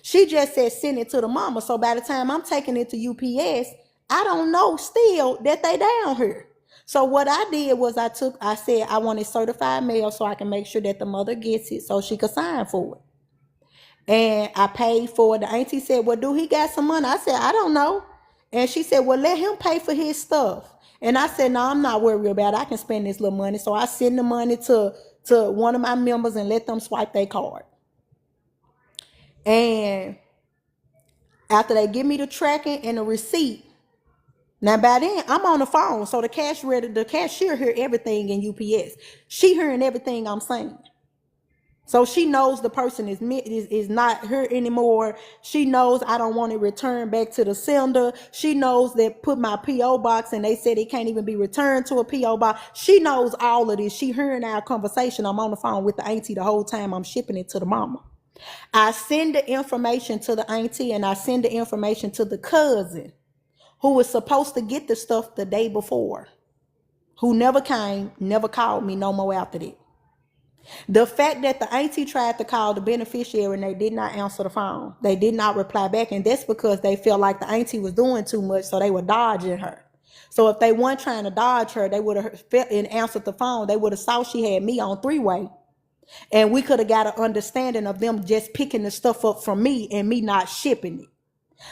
She just said send it to the mama. So by the time I'm taking it to UPS, I don't know still that they down here. So what I did was I said I wanted certified mail so I can make sure that the mother gets it so she could sign for it. And I paid for it. The auntie said, well, do he got some money? I said, I don't know. And she said, well, let him pay for his stuff. And I said, no, I'm not worried about it. I can spend this little money. So I send the money to one of my members and let them swipe their card. And after they give me the tracking and the receipt, now by then I'm on the phone. So the cashier hear everything in UPS. She hearing everything I'm saying. So she knows the person is not her anymore. She knows I don't want it returned back to the sender. She knows that put my P.O. box and they said it can't even be returned to a P.O. box. She knows all of this. She hearing our conversation. I'm on the phone with the auntie the whole time I'm shipping it to the mama. I send the information to the auntie and I send the information to the cousin who was supposed to get the stuff the day before, who never came, never called me no more after that. The fact that the auntie tried to call the beneficiary and they did not answer the phone, they did not reply back, and that's because they felt like the auntie was doing too much, so they were dodging her. So if they weren't trying to dodge her, they would have felt and answered the phone. They would have saw she had me on three-way. And we could have got an understanding of them just picking the stuff up from me and me not shipping it.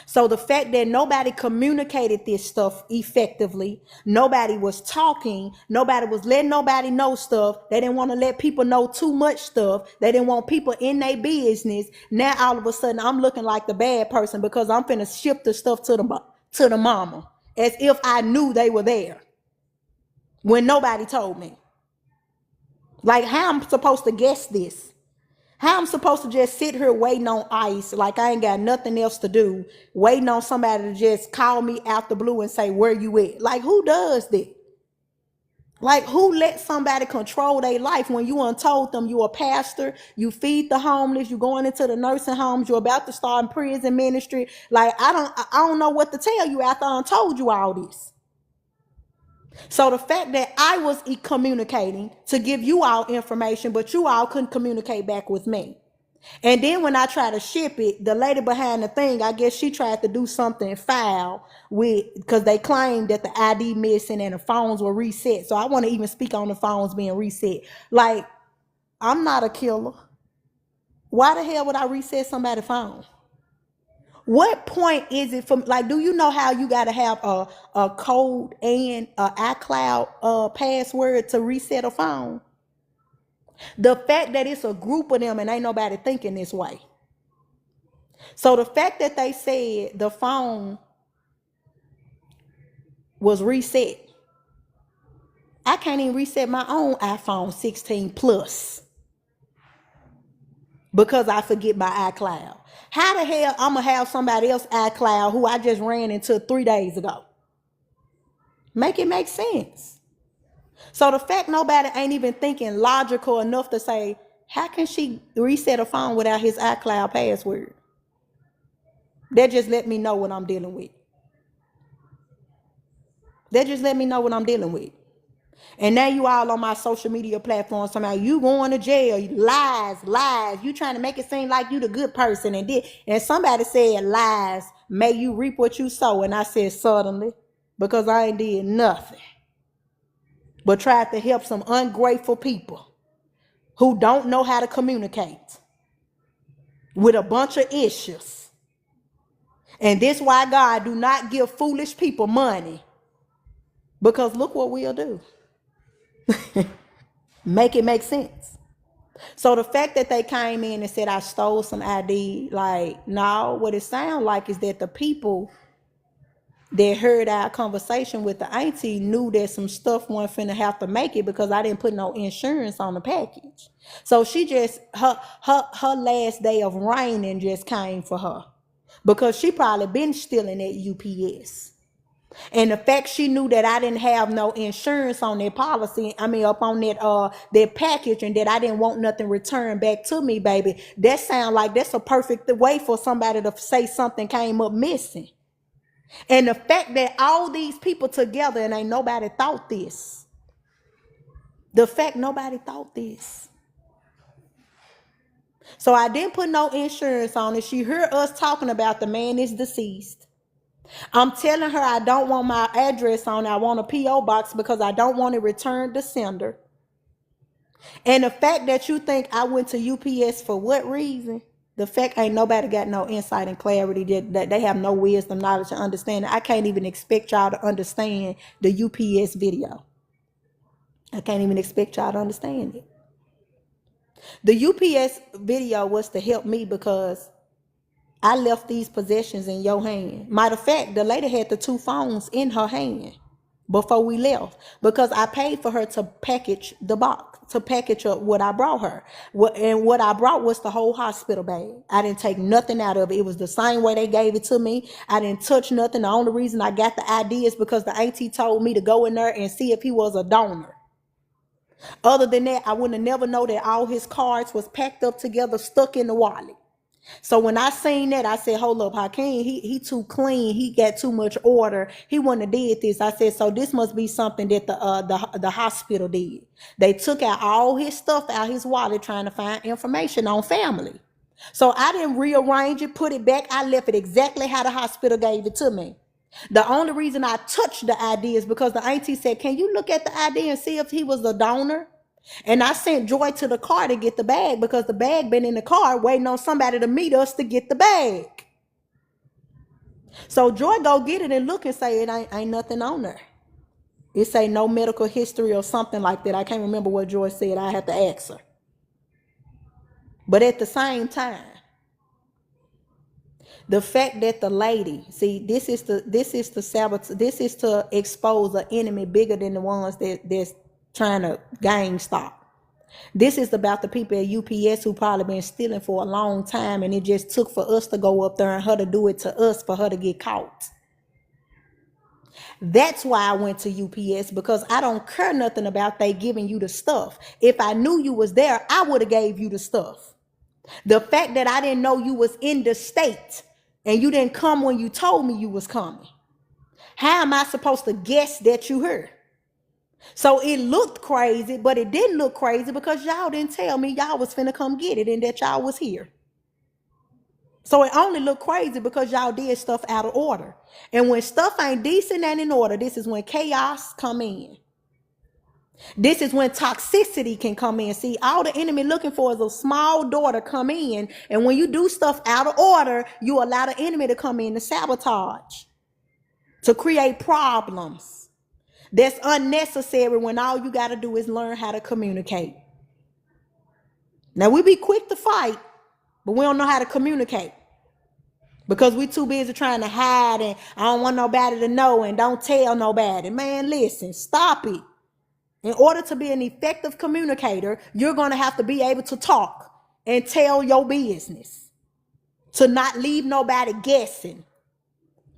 So the fact that nobody communicated this stuff effectively, nobody was talking, nobody was letting nobody know stuff. They didn't want to let people know too much stuff. They didn't want people in their business. Now all of a sudden I'm looking like the bad person because I'm finna ship the stuff to the mama as if I knew they were there when nobody told me. Like, how I'm supposed to guess this? How I'm supposed to just sit here waiting on ice like I ain't got nothing else to do, waiting on somebody to just call me out the blue and say, where you at? Like, who does that? Like, who lets somebody control their life when you told them you a pastor, you feed the homeless, you going into the nursing homes, you're about to start in prison ministry? Like, I don't know what to tell you after I told you all this. So the fact that I was communicating to give you all information, but you all couldn't communicate back with me. And then when I tried to ship it, the lady behind the thing, I guess she tried to do something foul because they claimed that the ID missing and the phones were reset. So I want to even speak on the phones being reset. Like, I'm not a killer. Why the hell would I reset somebody's phone? What point is it from? Like, do you know how you got to have a code and a iCloud password to reset a phone? The fact that it's a group of them and ain't nobody thinking this way. So the fact that they said the phone was reset, I can't even reset my own iPhone 16 Plus because I forget my iCloud. How the hell I'm going to have somebody else iCloud who I just ran into 3 days ago? Make it make sense. So the fact nobody ain't even thinking logical enough to say, how can she reset a phone without his iCloud password? That just let me know what I'm dealing with. That just let me know what I'm dealing with. And now you all on my social media platforms somehow you going to jail, lies. You trying to make it seem like you the good person and somebody said lies, may you reap what you sow. And I said suddenly, because I ain't did nothing but tried to help some ungrateful people who don't know how to communicate with a bunch of issues. And this why God do not give foolish people money. Because look what we'll do. Make it make sense. So the fact that they came in and said I stole some ID, like, no, what it sounds like is that the people that heard our conversation with the auntie knew that some stuff wasn't finna have to make it because I didn't put no insurance on the package. So she just, her last day of reigning just came for her because she probably been stealing at UPS. And the fact she knew that I didn't have no insurance on that policy, up on that package, and that I didn't want nothing returned back to me, baby, that sound like that's a perfect way for somebody to say something came up missing. And the fact that all these people together and ain't nobody thought this. The fact nobody thought this. So I didn't put no insurance on it. She heard us talking about the man is deceased. I'm telling her I don't want my address on. I want a P.O. box because I don't want it returned to sender. And the fact that you think I went to UPS for what reason? The fact ain't nobody got no insight and clarity, that they have no wisdom, knowledge, and understanding. I can't even expect y'all to understand the UPS video. I can't even expect y'all to understand it. The UPS video was to help me because I left these possessions in your hand. Matter of fact, the lady had the 2 phones in her hand before we left because I paid for her to package the box, to package up what I brought her. And what I brought was the whole hospital bag. I didn't take nothing out of it. It was the same way they gave it to me. I didn't touch nothing. The only reason I got the ID is because the auntie told me to go in there and see if he was a donor. Other than that, I wouldn't have never know that all his cards was packed up together, stuck in the wallet. So when I seen that, I said, hold up, Hakeem, he too clean. He got too much order. He wouldn't have did this. I said, so this must be something that the hospital did. They took out all his stuff out his wallet trying to find information on family. So I didn't rearrange it, put it back. I left it exactly how the hospital gave it to me. The only reason I touched the ID is because the auntie said, can you look at the ID and see if he was a donor? And I sent Joy to the car to get the bag because the bag been in the car waiting on somebody to meet us to get the bag. So Joy go get it and look and say it ain't nothing on there. It say no medical history or something like that. I can't remember what Joy said. I have to ask her. But at the same time, the fact that the lady, see, this is to expose an enemy bigger than the ones that's trying to gang stalk. This is about the people at UPS who probably been stealing for a long time, and it just took for us to go up there and her to do it to us for her to get caught. That's why I went to UPS, because I don't care nothing about they giving you the stuff. If I knew you was there, I would have gave you the stuff. The fact that I didn't know you was in the state and you didn't come when you told me you was coming. How am I supposed to guess that you heard? So it looked crazy, but it didn't look crazy because y'all didn't tell me y'all was finna come get it and that y'all was here. So it only looked crazy because y'all did stuff out of order. And when stuff ain't decent and in order, this is when chaos come in. This is when toxicity can come in. See, all the enemy looking for is a small door to come in. And when you do stuff out of order, you allow the enemy to come in to sabotage, to create problems. That's unnecessary when all you got to do is learn how to communicate. Now, we be quick to fight, but we don't know how to communicate. Because we too busy trying to hide and I don't want nobody to know and don't tell nobody. Man, listen, stop it. In order to be an effective communicator, you're going to have to be able to talk and tell your business. To not leave nobody guessing.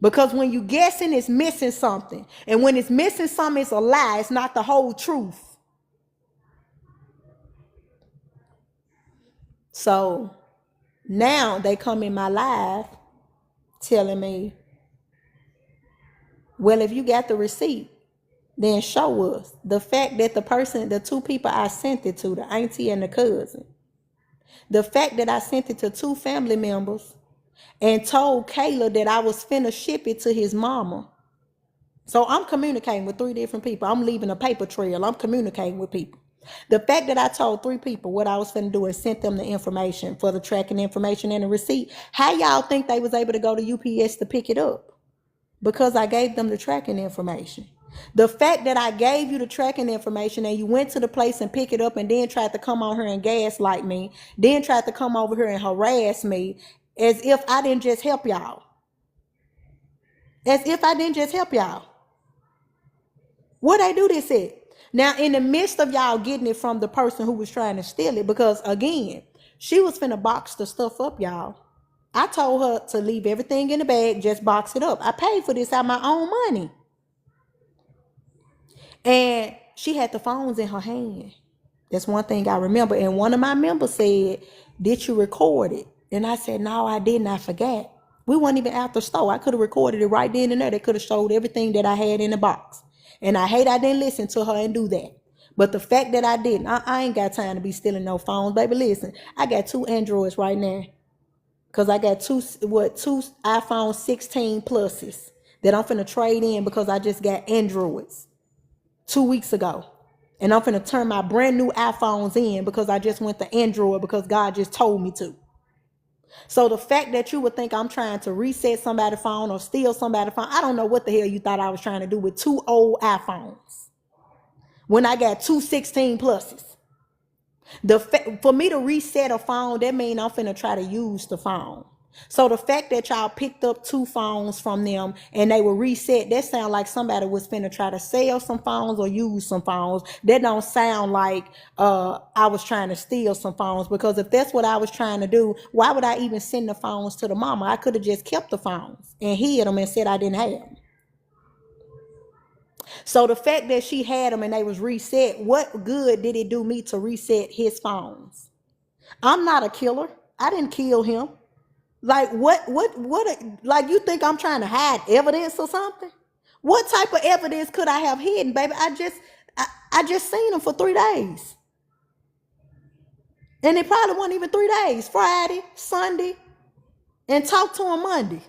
Because when you guessing, it's missing something. And when it's missing something, it's a lie. It's not the whole truth. So now they come in my life telling me, well, if you got the receipt, then show us. The fact that the two people I sent it to, the auntie and the cousin, the fact that I sent it to two family members and told Kayla that I was finna ship it to his mama. So I'm communicating with three different people. I'm leaving a paper trail. I'm communicating with people. The fact that I told three people what I was finna do and sent them the information for the tracking information and the receipt, how y'all think they was able to go to UPS to pick it up? Because I gave them the tracking information. The fact that I gave you the tracking information and you went to the place and pick it up and then tried to come on here and gaslight me, then tried to come over here and harass me as if I didn't just help y'all. As if I didn't just help y'all. What I do this at? Now, in the midst of y'all getting it from the person who was trying to steal it, because again, she was finna box the stuff up, y'all. I told her to leave everything in the bag, just box it up. I paid for this out of my own money. And she had the phones in her hand. That's one thing I remember. And one of my members said, did you record it? And I said, no, I didn't. I forgot. We weren't even at the store. I could have recorded it right then and there. They could have showed everything that I had in the box. And I hate I didn't listen to her and do that. But the fact that I didn't, I ain't got time to be stealing no phones. Baby, listen, I got two Androids right now. Because I got two iPhone 16 pluses that I'm finna trade in because I just got Androids 2 weeks ago. And I'm finna turn my brand new iPhones in because I just went to Android because God just told me to. So the fact that you would think I'm trying to reset somebody's phone or steal somebody's phone, I don't know what the hell you thought I was trying to do with two old iPhones when I got two 16 pluses. For me to reset a phone, that means I'm finna try to use the phone. So the fact that y'all picked up two phones from them and they were reset, that sound like somebody was finna try to sell some phones or use some phones. That don't sound like I was trying to steal some phones, because if that's what I was trying to do, why would I even send the phones to the mama? I could have just kept the phones and hid them and said I didn't have them. So the fact that she had them and they was reset, what good did it do me to reset his phones? I'm not a killer. I didn't kill him. Like what, like you think I'm trying to hide evidence or something? What type of evidence could I have hidden, baby? I just seen him for 3 days. And it probably wasn't even 3 days. Friday, Sunday, and talked to him Monday.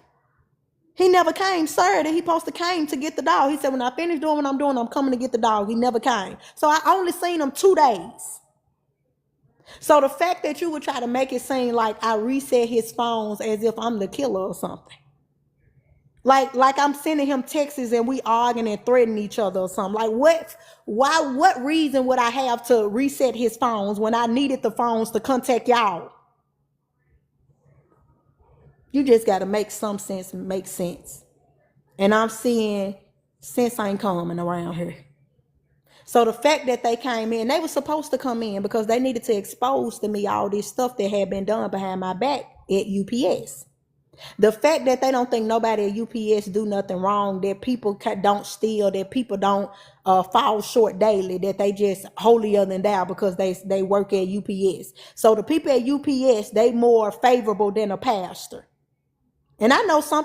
He never came Saturday. He supposed to came to get the dog. He said, when I finish doing what I'm doing, I'm coming to get the dog. He never came. So I only seen him 2 days. So the fact that you would try to make it seem like I reset his phones as if I'm the killer or something. Like I'm sending him texts and we arguing and threatening each other or something. Like what reason would I have to reset his phones when I needed the phones to contact y'all? You just got to make some sense and make sense. And I'm seeing sense ain't coming around here. So the fact that they came in, they were supposed to come in because they needed to expose to me all this stuff that had been done behind my back at UPS. The fact that they don't think nobody at UPS do nothing wrong, that people don't steal, that people don't fall short daily, that they just holier than thou because they work at UPS. So the people at UPS, they more favorable than a pastor. And I know some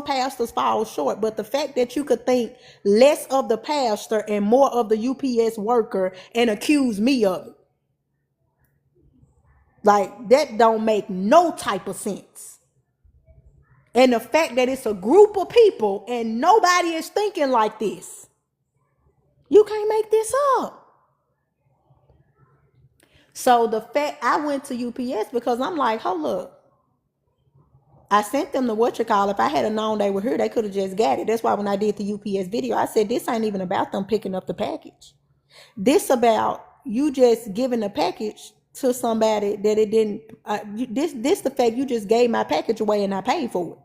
pastors fall short, but the fact that you could think less of the pastor and more of the UPS worker and accuse me of it, like that don't make no type of sense. And the fact that it's a group of people and nobody is thinking like this, you can't make this up. So the fact I went to UPS because I'm like, hold up. I sent them the what you call. If I had known they were here, they could have just got it. That's why when I did the UPS video, I said this ain't even about them picking up the package. This about you just giving a package to somebody that it didn't. This the fact you just gave my package away and I paid for it.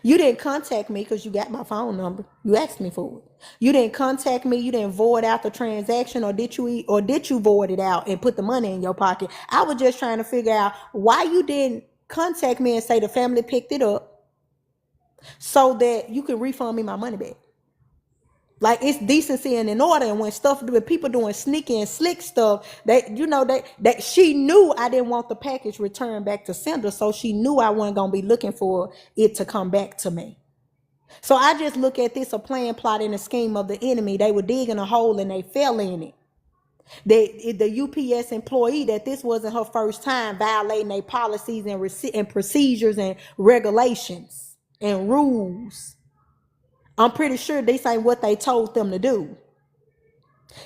You didn't contact me because you got my phone number. You asked me for it. You didn't contact me. You didn't void out the transaction, or did you void it out and put the money in your pocket? I was just trying to figure out why you didn't contact me and say the family picked it up so that you can refund me my money back. Like, it's decency and in order. And when people doing sneaky and slick stuff, that she knew I didn't want the package returned back to sender, so she knew I wasn't gonna be looking for it to come back to me. So I just look at this a plan, plot, and a scheme of the enemy. They were digging a hole and they fell in it. The UPS employee, that this wasn't her first time violating their policies and procedures and regulations and rules. I'm pretty sure this ain't what they told them to do.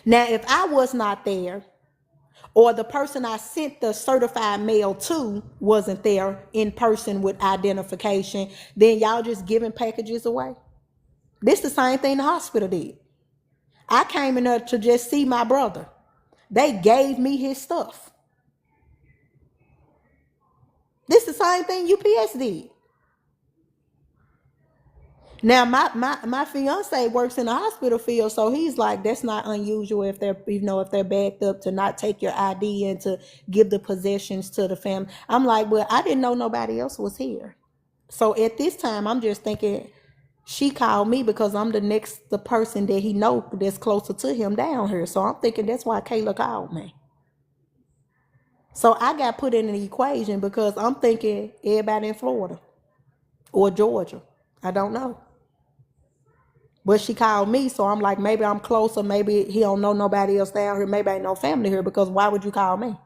Now, if I was not there, or the person I sent the certified mail to wasn't there in person with identification, then y'all just giving packages away. This the same thing the hospital did. I came in there to just see my brother. They gave me his stuff. This the same thing UPS did. Now my fiance works in the hospital field, so he's like, that's not unusual if they're backed up to not take your ID and to give the possessions to the family. I'm like, well, I didn't know nobody else was here. So at this time, I'm just thinking she called me because I'm the person that he know that's closer to him down here. So I'm thinking that's why Kayla called me. So I got put in the equation because I'm thinking everybody in Florida or Georgia. I don't know. But she called me, so I'm like, maybe I'm closer. Maybe he don't know nobody else down here. Maybe ain't no family here, because why would you call me?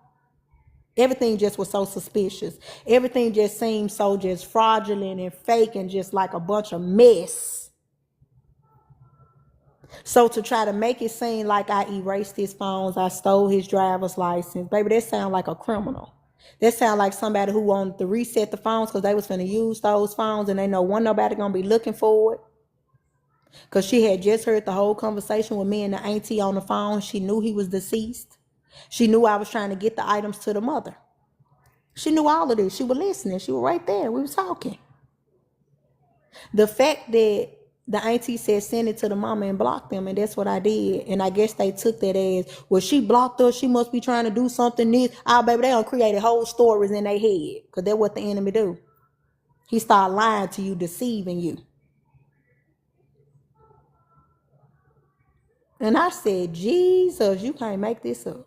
Everything just was so suspicious. Everything just seemed so just fraudulent and fake and just like a bunch of mess. So to try to make it seem like I erased his phones, I stole his driver's license, baby, that sound like a criminal. That sound like somebody who wanted to reset the phones because they was finna use those phones and they know nobody gonna be looking for it. Because she had just heard the whole conversation with me and the auntie on the phone. She knew he was deceased. She knew I was trying to get the items to the mother. She knew all of this. She was listening. She was right there. We was talking. The fact that the auntie said send it to the mama and block them, and that's what I did. And I guess they took that as, well, she blocked us. She must be trying to do something. Baby, they done created whole stories in their head, because that's what the enemy do. He start lying to you, deceiving you. And I said, Jesus, you can't make this up.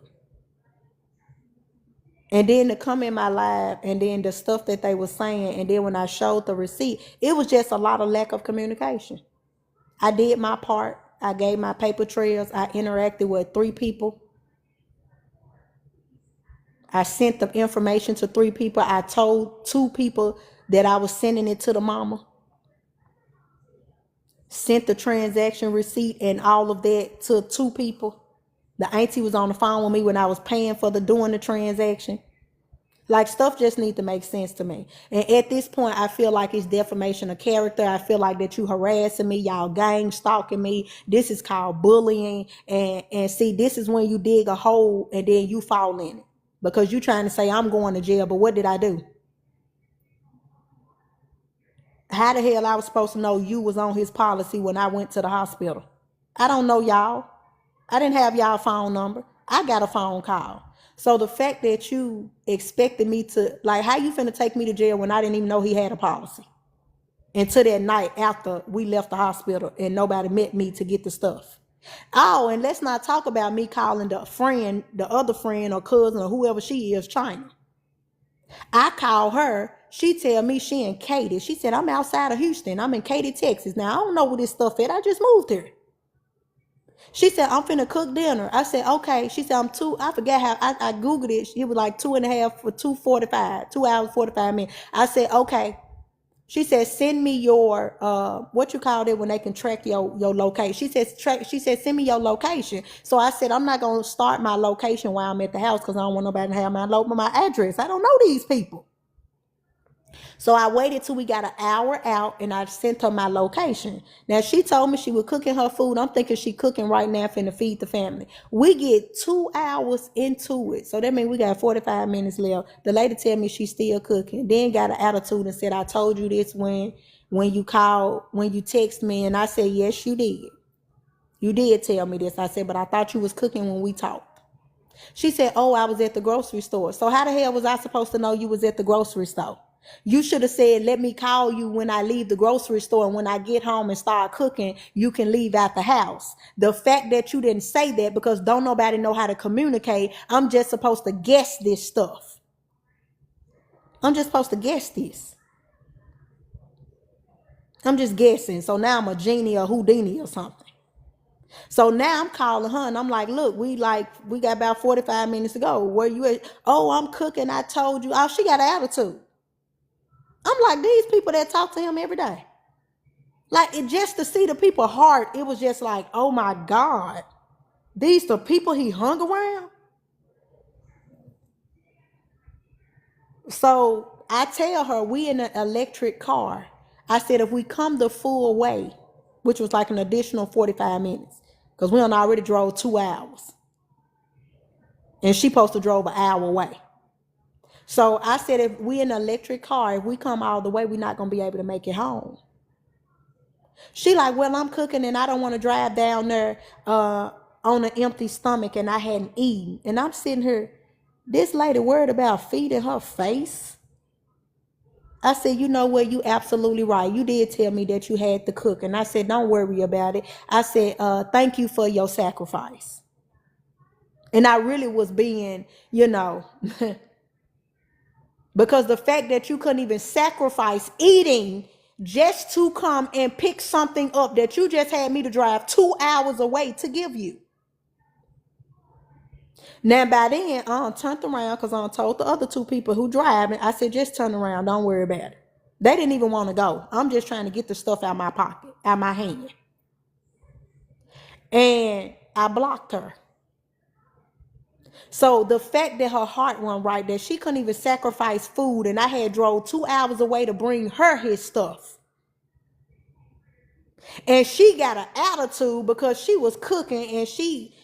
And then to come in my live, and then the stuff that they were saying, and then when I showed the receipt, it was just a lot of lack of communication. I did my part. I gave my paper trails. I interacted with 3 people. I sent the information to 3 people. I told 2 people that I was sending it to the mama. Sent the transaction receipt and all of that to 2 people. The auntie was on the phone with me when I was paying for doing the transaction. Like, stuff just needs to make sense to me. And at this point, I feel like it's defamation of character. I feel like that you harassing me, y'all gang stalking me. This is called bullying. And see, this is when you dig a hole and then you fall in it. Because you trying to say I'm going to jail, but what did I do? How the hell I was supposed to know you was on his policy when I went to the hospital? I don't know y'all. I didn't have y'all phone number. I got a phone call. So the fact that you expected me to, like, how you finna take me to jail when I didn't even know he had a policy? Until that night after we left the hospital and nobody met me to get the stuff. Oh, and let's not talk about me calling the other friend or cousin or whoever she is, China. I call her. She tell me she in Katy. She said, I'm outside of Houston. I'm in Katy, Texas. Now, I don't know where this stuff is. I just moved here. She said, I'm finna cook dinner. I said, okay. She said, I forget how, I Googled it. It was like 2.5 for 2:45, 2 hours, 45 minutes. I said, okay. She said, send me your what you call it when they can track your location. She said, send me your location. So I said, I'm not gonna start my location while I'm at the house because I don't want nobody to have my address. I don't know these people. So I waited till we got an hour out and I sent her my location. Now she told me she was cooking her food. I'm thinking she cooking right now finna feed the family. We get 2 hours into it. So that means we got 45 minutes left. The lady tell me she's still cooking. Then got an attitude and said, I told you this when you called, when you text me. And I said, yes, you did. You did tell me this. I said, but I thought you was cooking when we talked. She said, oh, I was at the grocery store. So how the hell was I supposed to know you was at the grocery store? You should have said, let me call you when I leave the grocery store. And when I get home and start cooking, you can leave out the house. The fact that you didn't say that because don't nobody know how to communicate. I'm just supposed to guess this stuff. I'm just supposed to guess this. I'm just guessing. So now I'm a genie or Houdini or something. So now I'm calling her and I'm like, look, we got about 45 minutes to go. Where you at? Oh, I'm cooking. I told you. Oh, she got an attitude. I'm like, these people that talk to him every day. Like, it just to see the people's heart, it was just like, oh my God. These the people he hung around? So I tell her, we in an electric car. I said, if we come the full way, which was like an additional 45 minutes, because we done already drove 2 hours. And she supposed to drove an hour away. So I said, if we in an electric car, if we come all the way, we're not going to be able to make it home. She like, well, I'm cooking and I don't want to drive down there on an empty stomach and I hadn't eaten. And I'm sitting here, this lady worried about feeding her face. I said, you know what? You absolutely right. You did tell me that you had to cook. And I said, don't worry about it. I said, thank you for your sacrifice. And I really was being, because the fact that you couldn't even sacrifice eating just to come and pick something up that you just had me to drive 2 hours away to give you. Now by then, I turned around because I told the other 2 people who drive, and I said, just turn around, don't worry about it. They didn't even want to go. I'm just trying to get the stuff out of my pocket, out of my hand. And I blocked her. So the fact that her heart wasn't right, that she couldn't even sacrifice food, and I had drove 2 hours away to bring her his stuff. And she got an attitude because she was cooking and she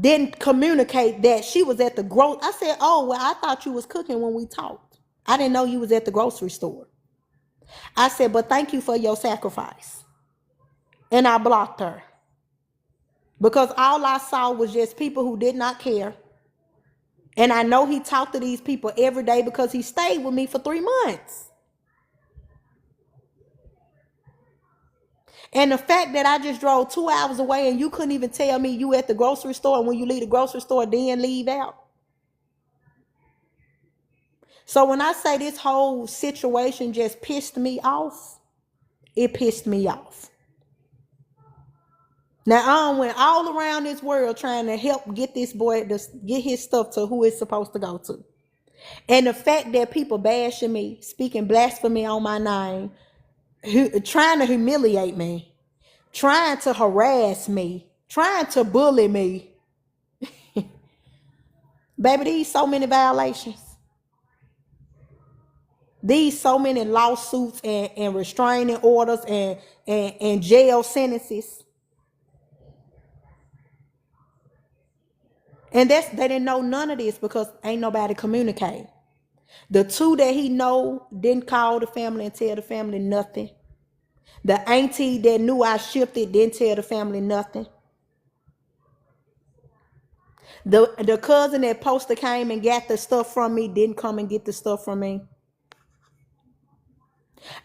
didn't communicate that she was at the I said, oh, well, I thought you was cooking when we talked. I didn't know you was at the grocery store. I said, but thank you for your sacrifice. And I blocked her. Because all I saw was just people who did not care. And I know he talked to these people every day because he stayed with me for 3 months. And the fact that I just drove 2 hours away and you couldn't even tell me you at the grocery store, and when you leave the grocery store, then leave out. So when I say this whole situation just pissed me off, it pissed me off. Now I went all around this world trying to help get this boy to get his stuff to who it's supposed to go to. And the fact that people bashing me, speaking blasphemy on my name, trying to humiliate me, trying to harass me, trying to bully me. Baby, these so many violations. These so many lawsuits and restraining orders and jail sentences. And they didn't know none of this because ain't nobody communicate. The 2 that he know didn't call the family and tell the family nothing. The auntie that knew I shipped it didn't tell the family nothing. The cousin that supposed to came and got the stuff from me didn't come and get the stuff from me.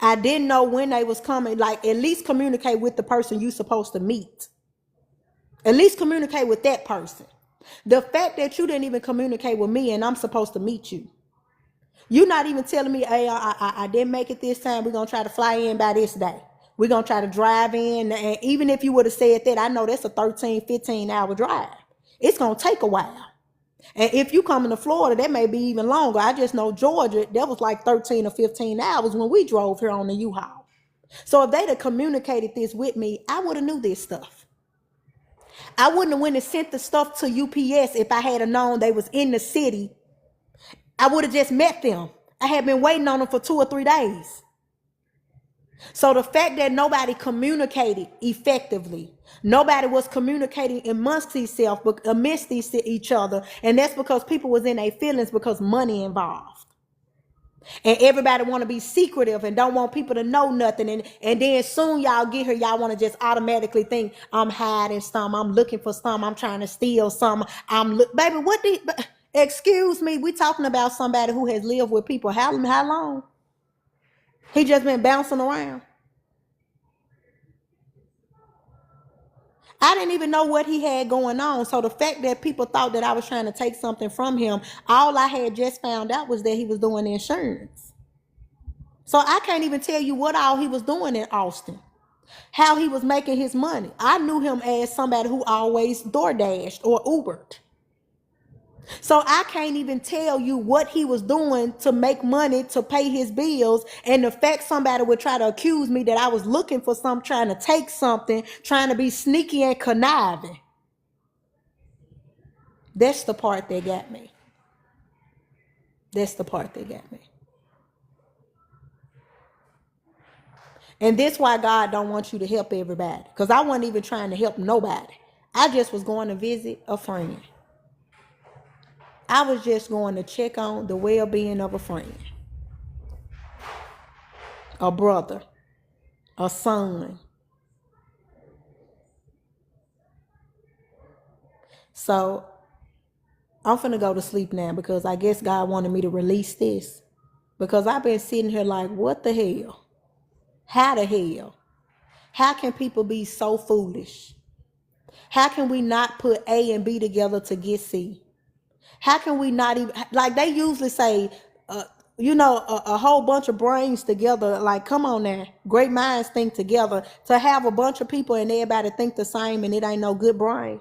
I didn't know when they was coming. Like, at least communicate with the person you supposed to meet. At least communicate with that person. The fact that you didn't even communicate with me and I'm supposed to meet you. You're not even telling me, hey, I didn't make it this time. We're going to try to fly in by this day. We're going to try to drive in. And even if you would have said that, I know that's a 13, 15 hour drive. It's going to take a while. And if you come into Florida, that may be even longer. I just know Georgia, that was like 13 or 15 hours when we drove here on the U-Haul. So if they'd have communicated this with me, I would have knew this stuff. I wouldn't have went and sent the stuff to UPS if I had known they was in the city. I would have just met them. I had been waiting on them for 2 or 3 days. So the fact that nobody communicated effectively, nobody was communicating amongst themselves, but amidst each other, and that's because people was in their feelings because money involved. And everybody want to be secretive and don't want people to know nothing. And then soon y'all get here, y'all want to just automatically think, I'm hiding some, I'm looking for some, I'm trying to steal some. Baby, excuse me, we talking about somebody who has lived with people how long? He just been bouncing around. I didn't even know what he had going on. So the fact that people thought that I was trying to take something from him, all I had just found out was that he was doing insurance. So I can't even tell you what all he was doing in Austin, how he was making his money. I knew him as somebody who always DoorDashed or Ubered. So I can't even tell you what he was doing to make money to pay his bills. And the fact somebody would try to accuse me that I was looking for something, trying to take something, trying to be sneaky and conniving. That's the part that got me. That's the part that got me. And that's why God don't want you to help everybody. Because I wasn't even trying to help nobody. I just was going to visit a friend. I was just going to check on the well-being of a friend, a brother, a son. So I'm finna go to sleep now because I guess God wanted me to release this. Because I've been sitting here like, what the hell? How the hell? How can people be so foolish? How can we not put A and B together to get C? How can we not even, like they usually say, a whole bunch of brains together. Like, come on now. Great minds think together. To have a bunch of people and everybody think the same and it ain't no good brain.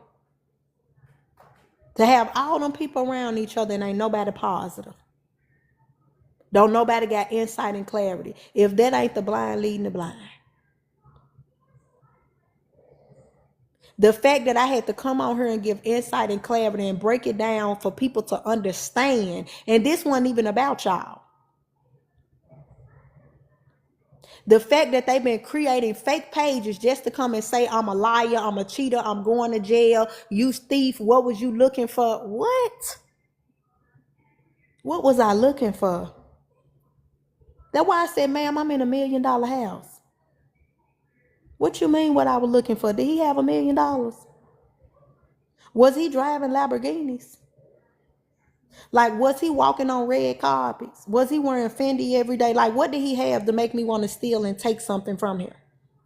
To have all them people around each other and ain't nobody positive. Don't nobody got insight and clarity. If that ain't the blind leading the blind. The fact that I had to come on here and give insight and clarity and break it down for people to understand. And this wasn't even about y'all. The fact that they've been creating fake pages just to come and say, I'm a liar, I'm a cheater, I'm going to jail, you thief, what was you looking for? What? What was I looking for? That's why I said, ma'am, I'm in $1 million house. What you mean what I was looking for? Did he have $1 million? Was he driving Lamborghinis? Like, was he walking on red carpets? Was he wearing Fendi every day? Like, what did he have to make me want to steal and take something from here?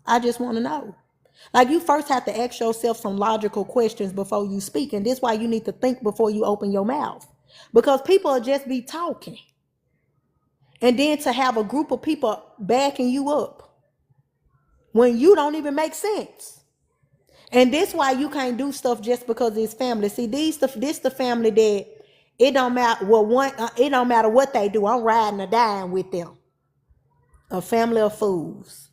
I just want to know. Like, you first have to ask yourself some logical questions before you speak. And this is why you need to think before you open your mouth. Because people will just be talking. And then to have a group of people backing you up when you don't even make sense. And this why you can't do stuff just because it's family. See, this the family that it don't matter it don't matter what they do. I'm riding or dying with them. A family of fools.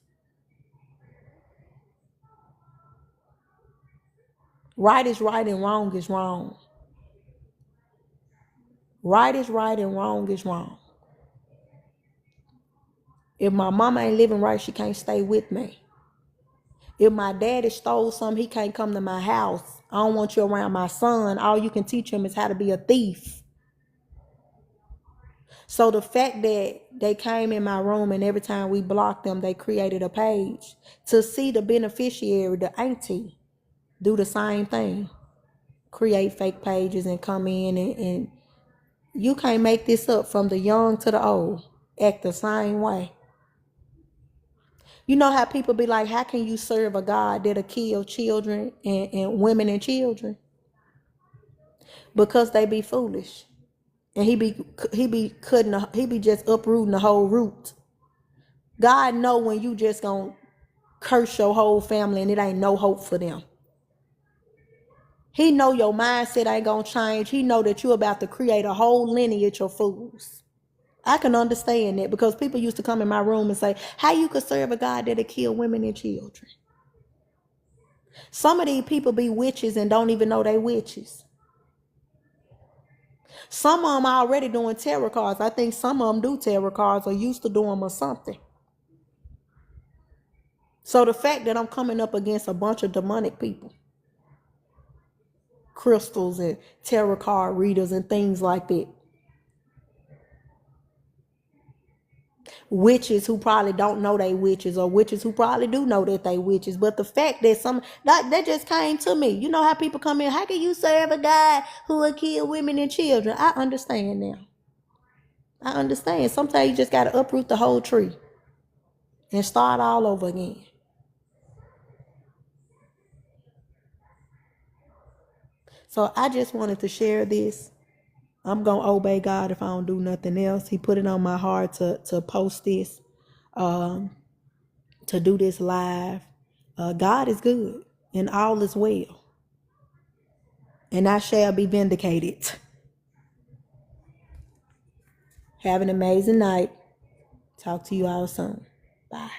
Right is right and wrong is wrong. Right is right and wrong is wrong. If my mama ain't living right, she can't stay with me. If my daddy stole something, he can't come to my house. I don't want you around my son. All you can teach him is how to be a thief. So the fact that they came in my room and every time we blocked them, they created a page to see the beneficiary, the auntie, do the same thing. Create fake pages and come in and you can't make this up. From the young to the old, act the same way. You know how people be like, how can you serve a God that'll kill children and women and children? Because they be foolish. And he be just uprooting the whole root. God know when you just gonna curse your whole family and it ain't no hope for them. He know your mindset ain't gonna change. He know that you about to create a whole lineage of fools. I can understand that because people used to come in my room and say, how you could serve a God that'll kill women and children? Some of these people be witches and don't even know they witches. Some of them are already doing tarot cards. I think some of them do tarot cards or used to do them or something. So the fact that I'm coming up against a bunch of demonic people, crystals and tarot card readers and things like that, witches who probably don't know they witches or witches who probably do know that they witches, but the fact that that just came to me. You know how people come in, how can you serve a God who will kill women and children? I understand now. I understand. Sometimes you just got to uproot the whole tree and start all over again. So I just wanted to share this. I'm going to obey God if I don't do nothing else. He put it on my heart to post this, to do this live. God is good and all is well. And I shall be vindicated. Have an amazing night. Talk to you all soon. Bye.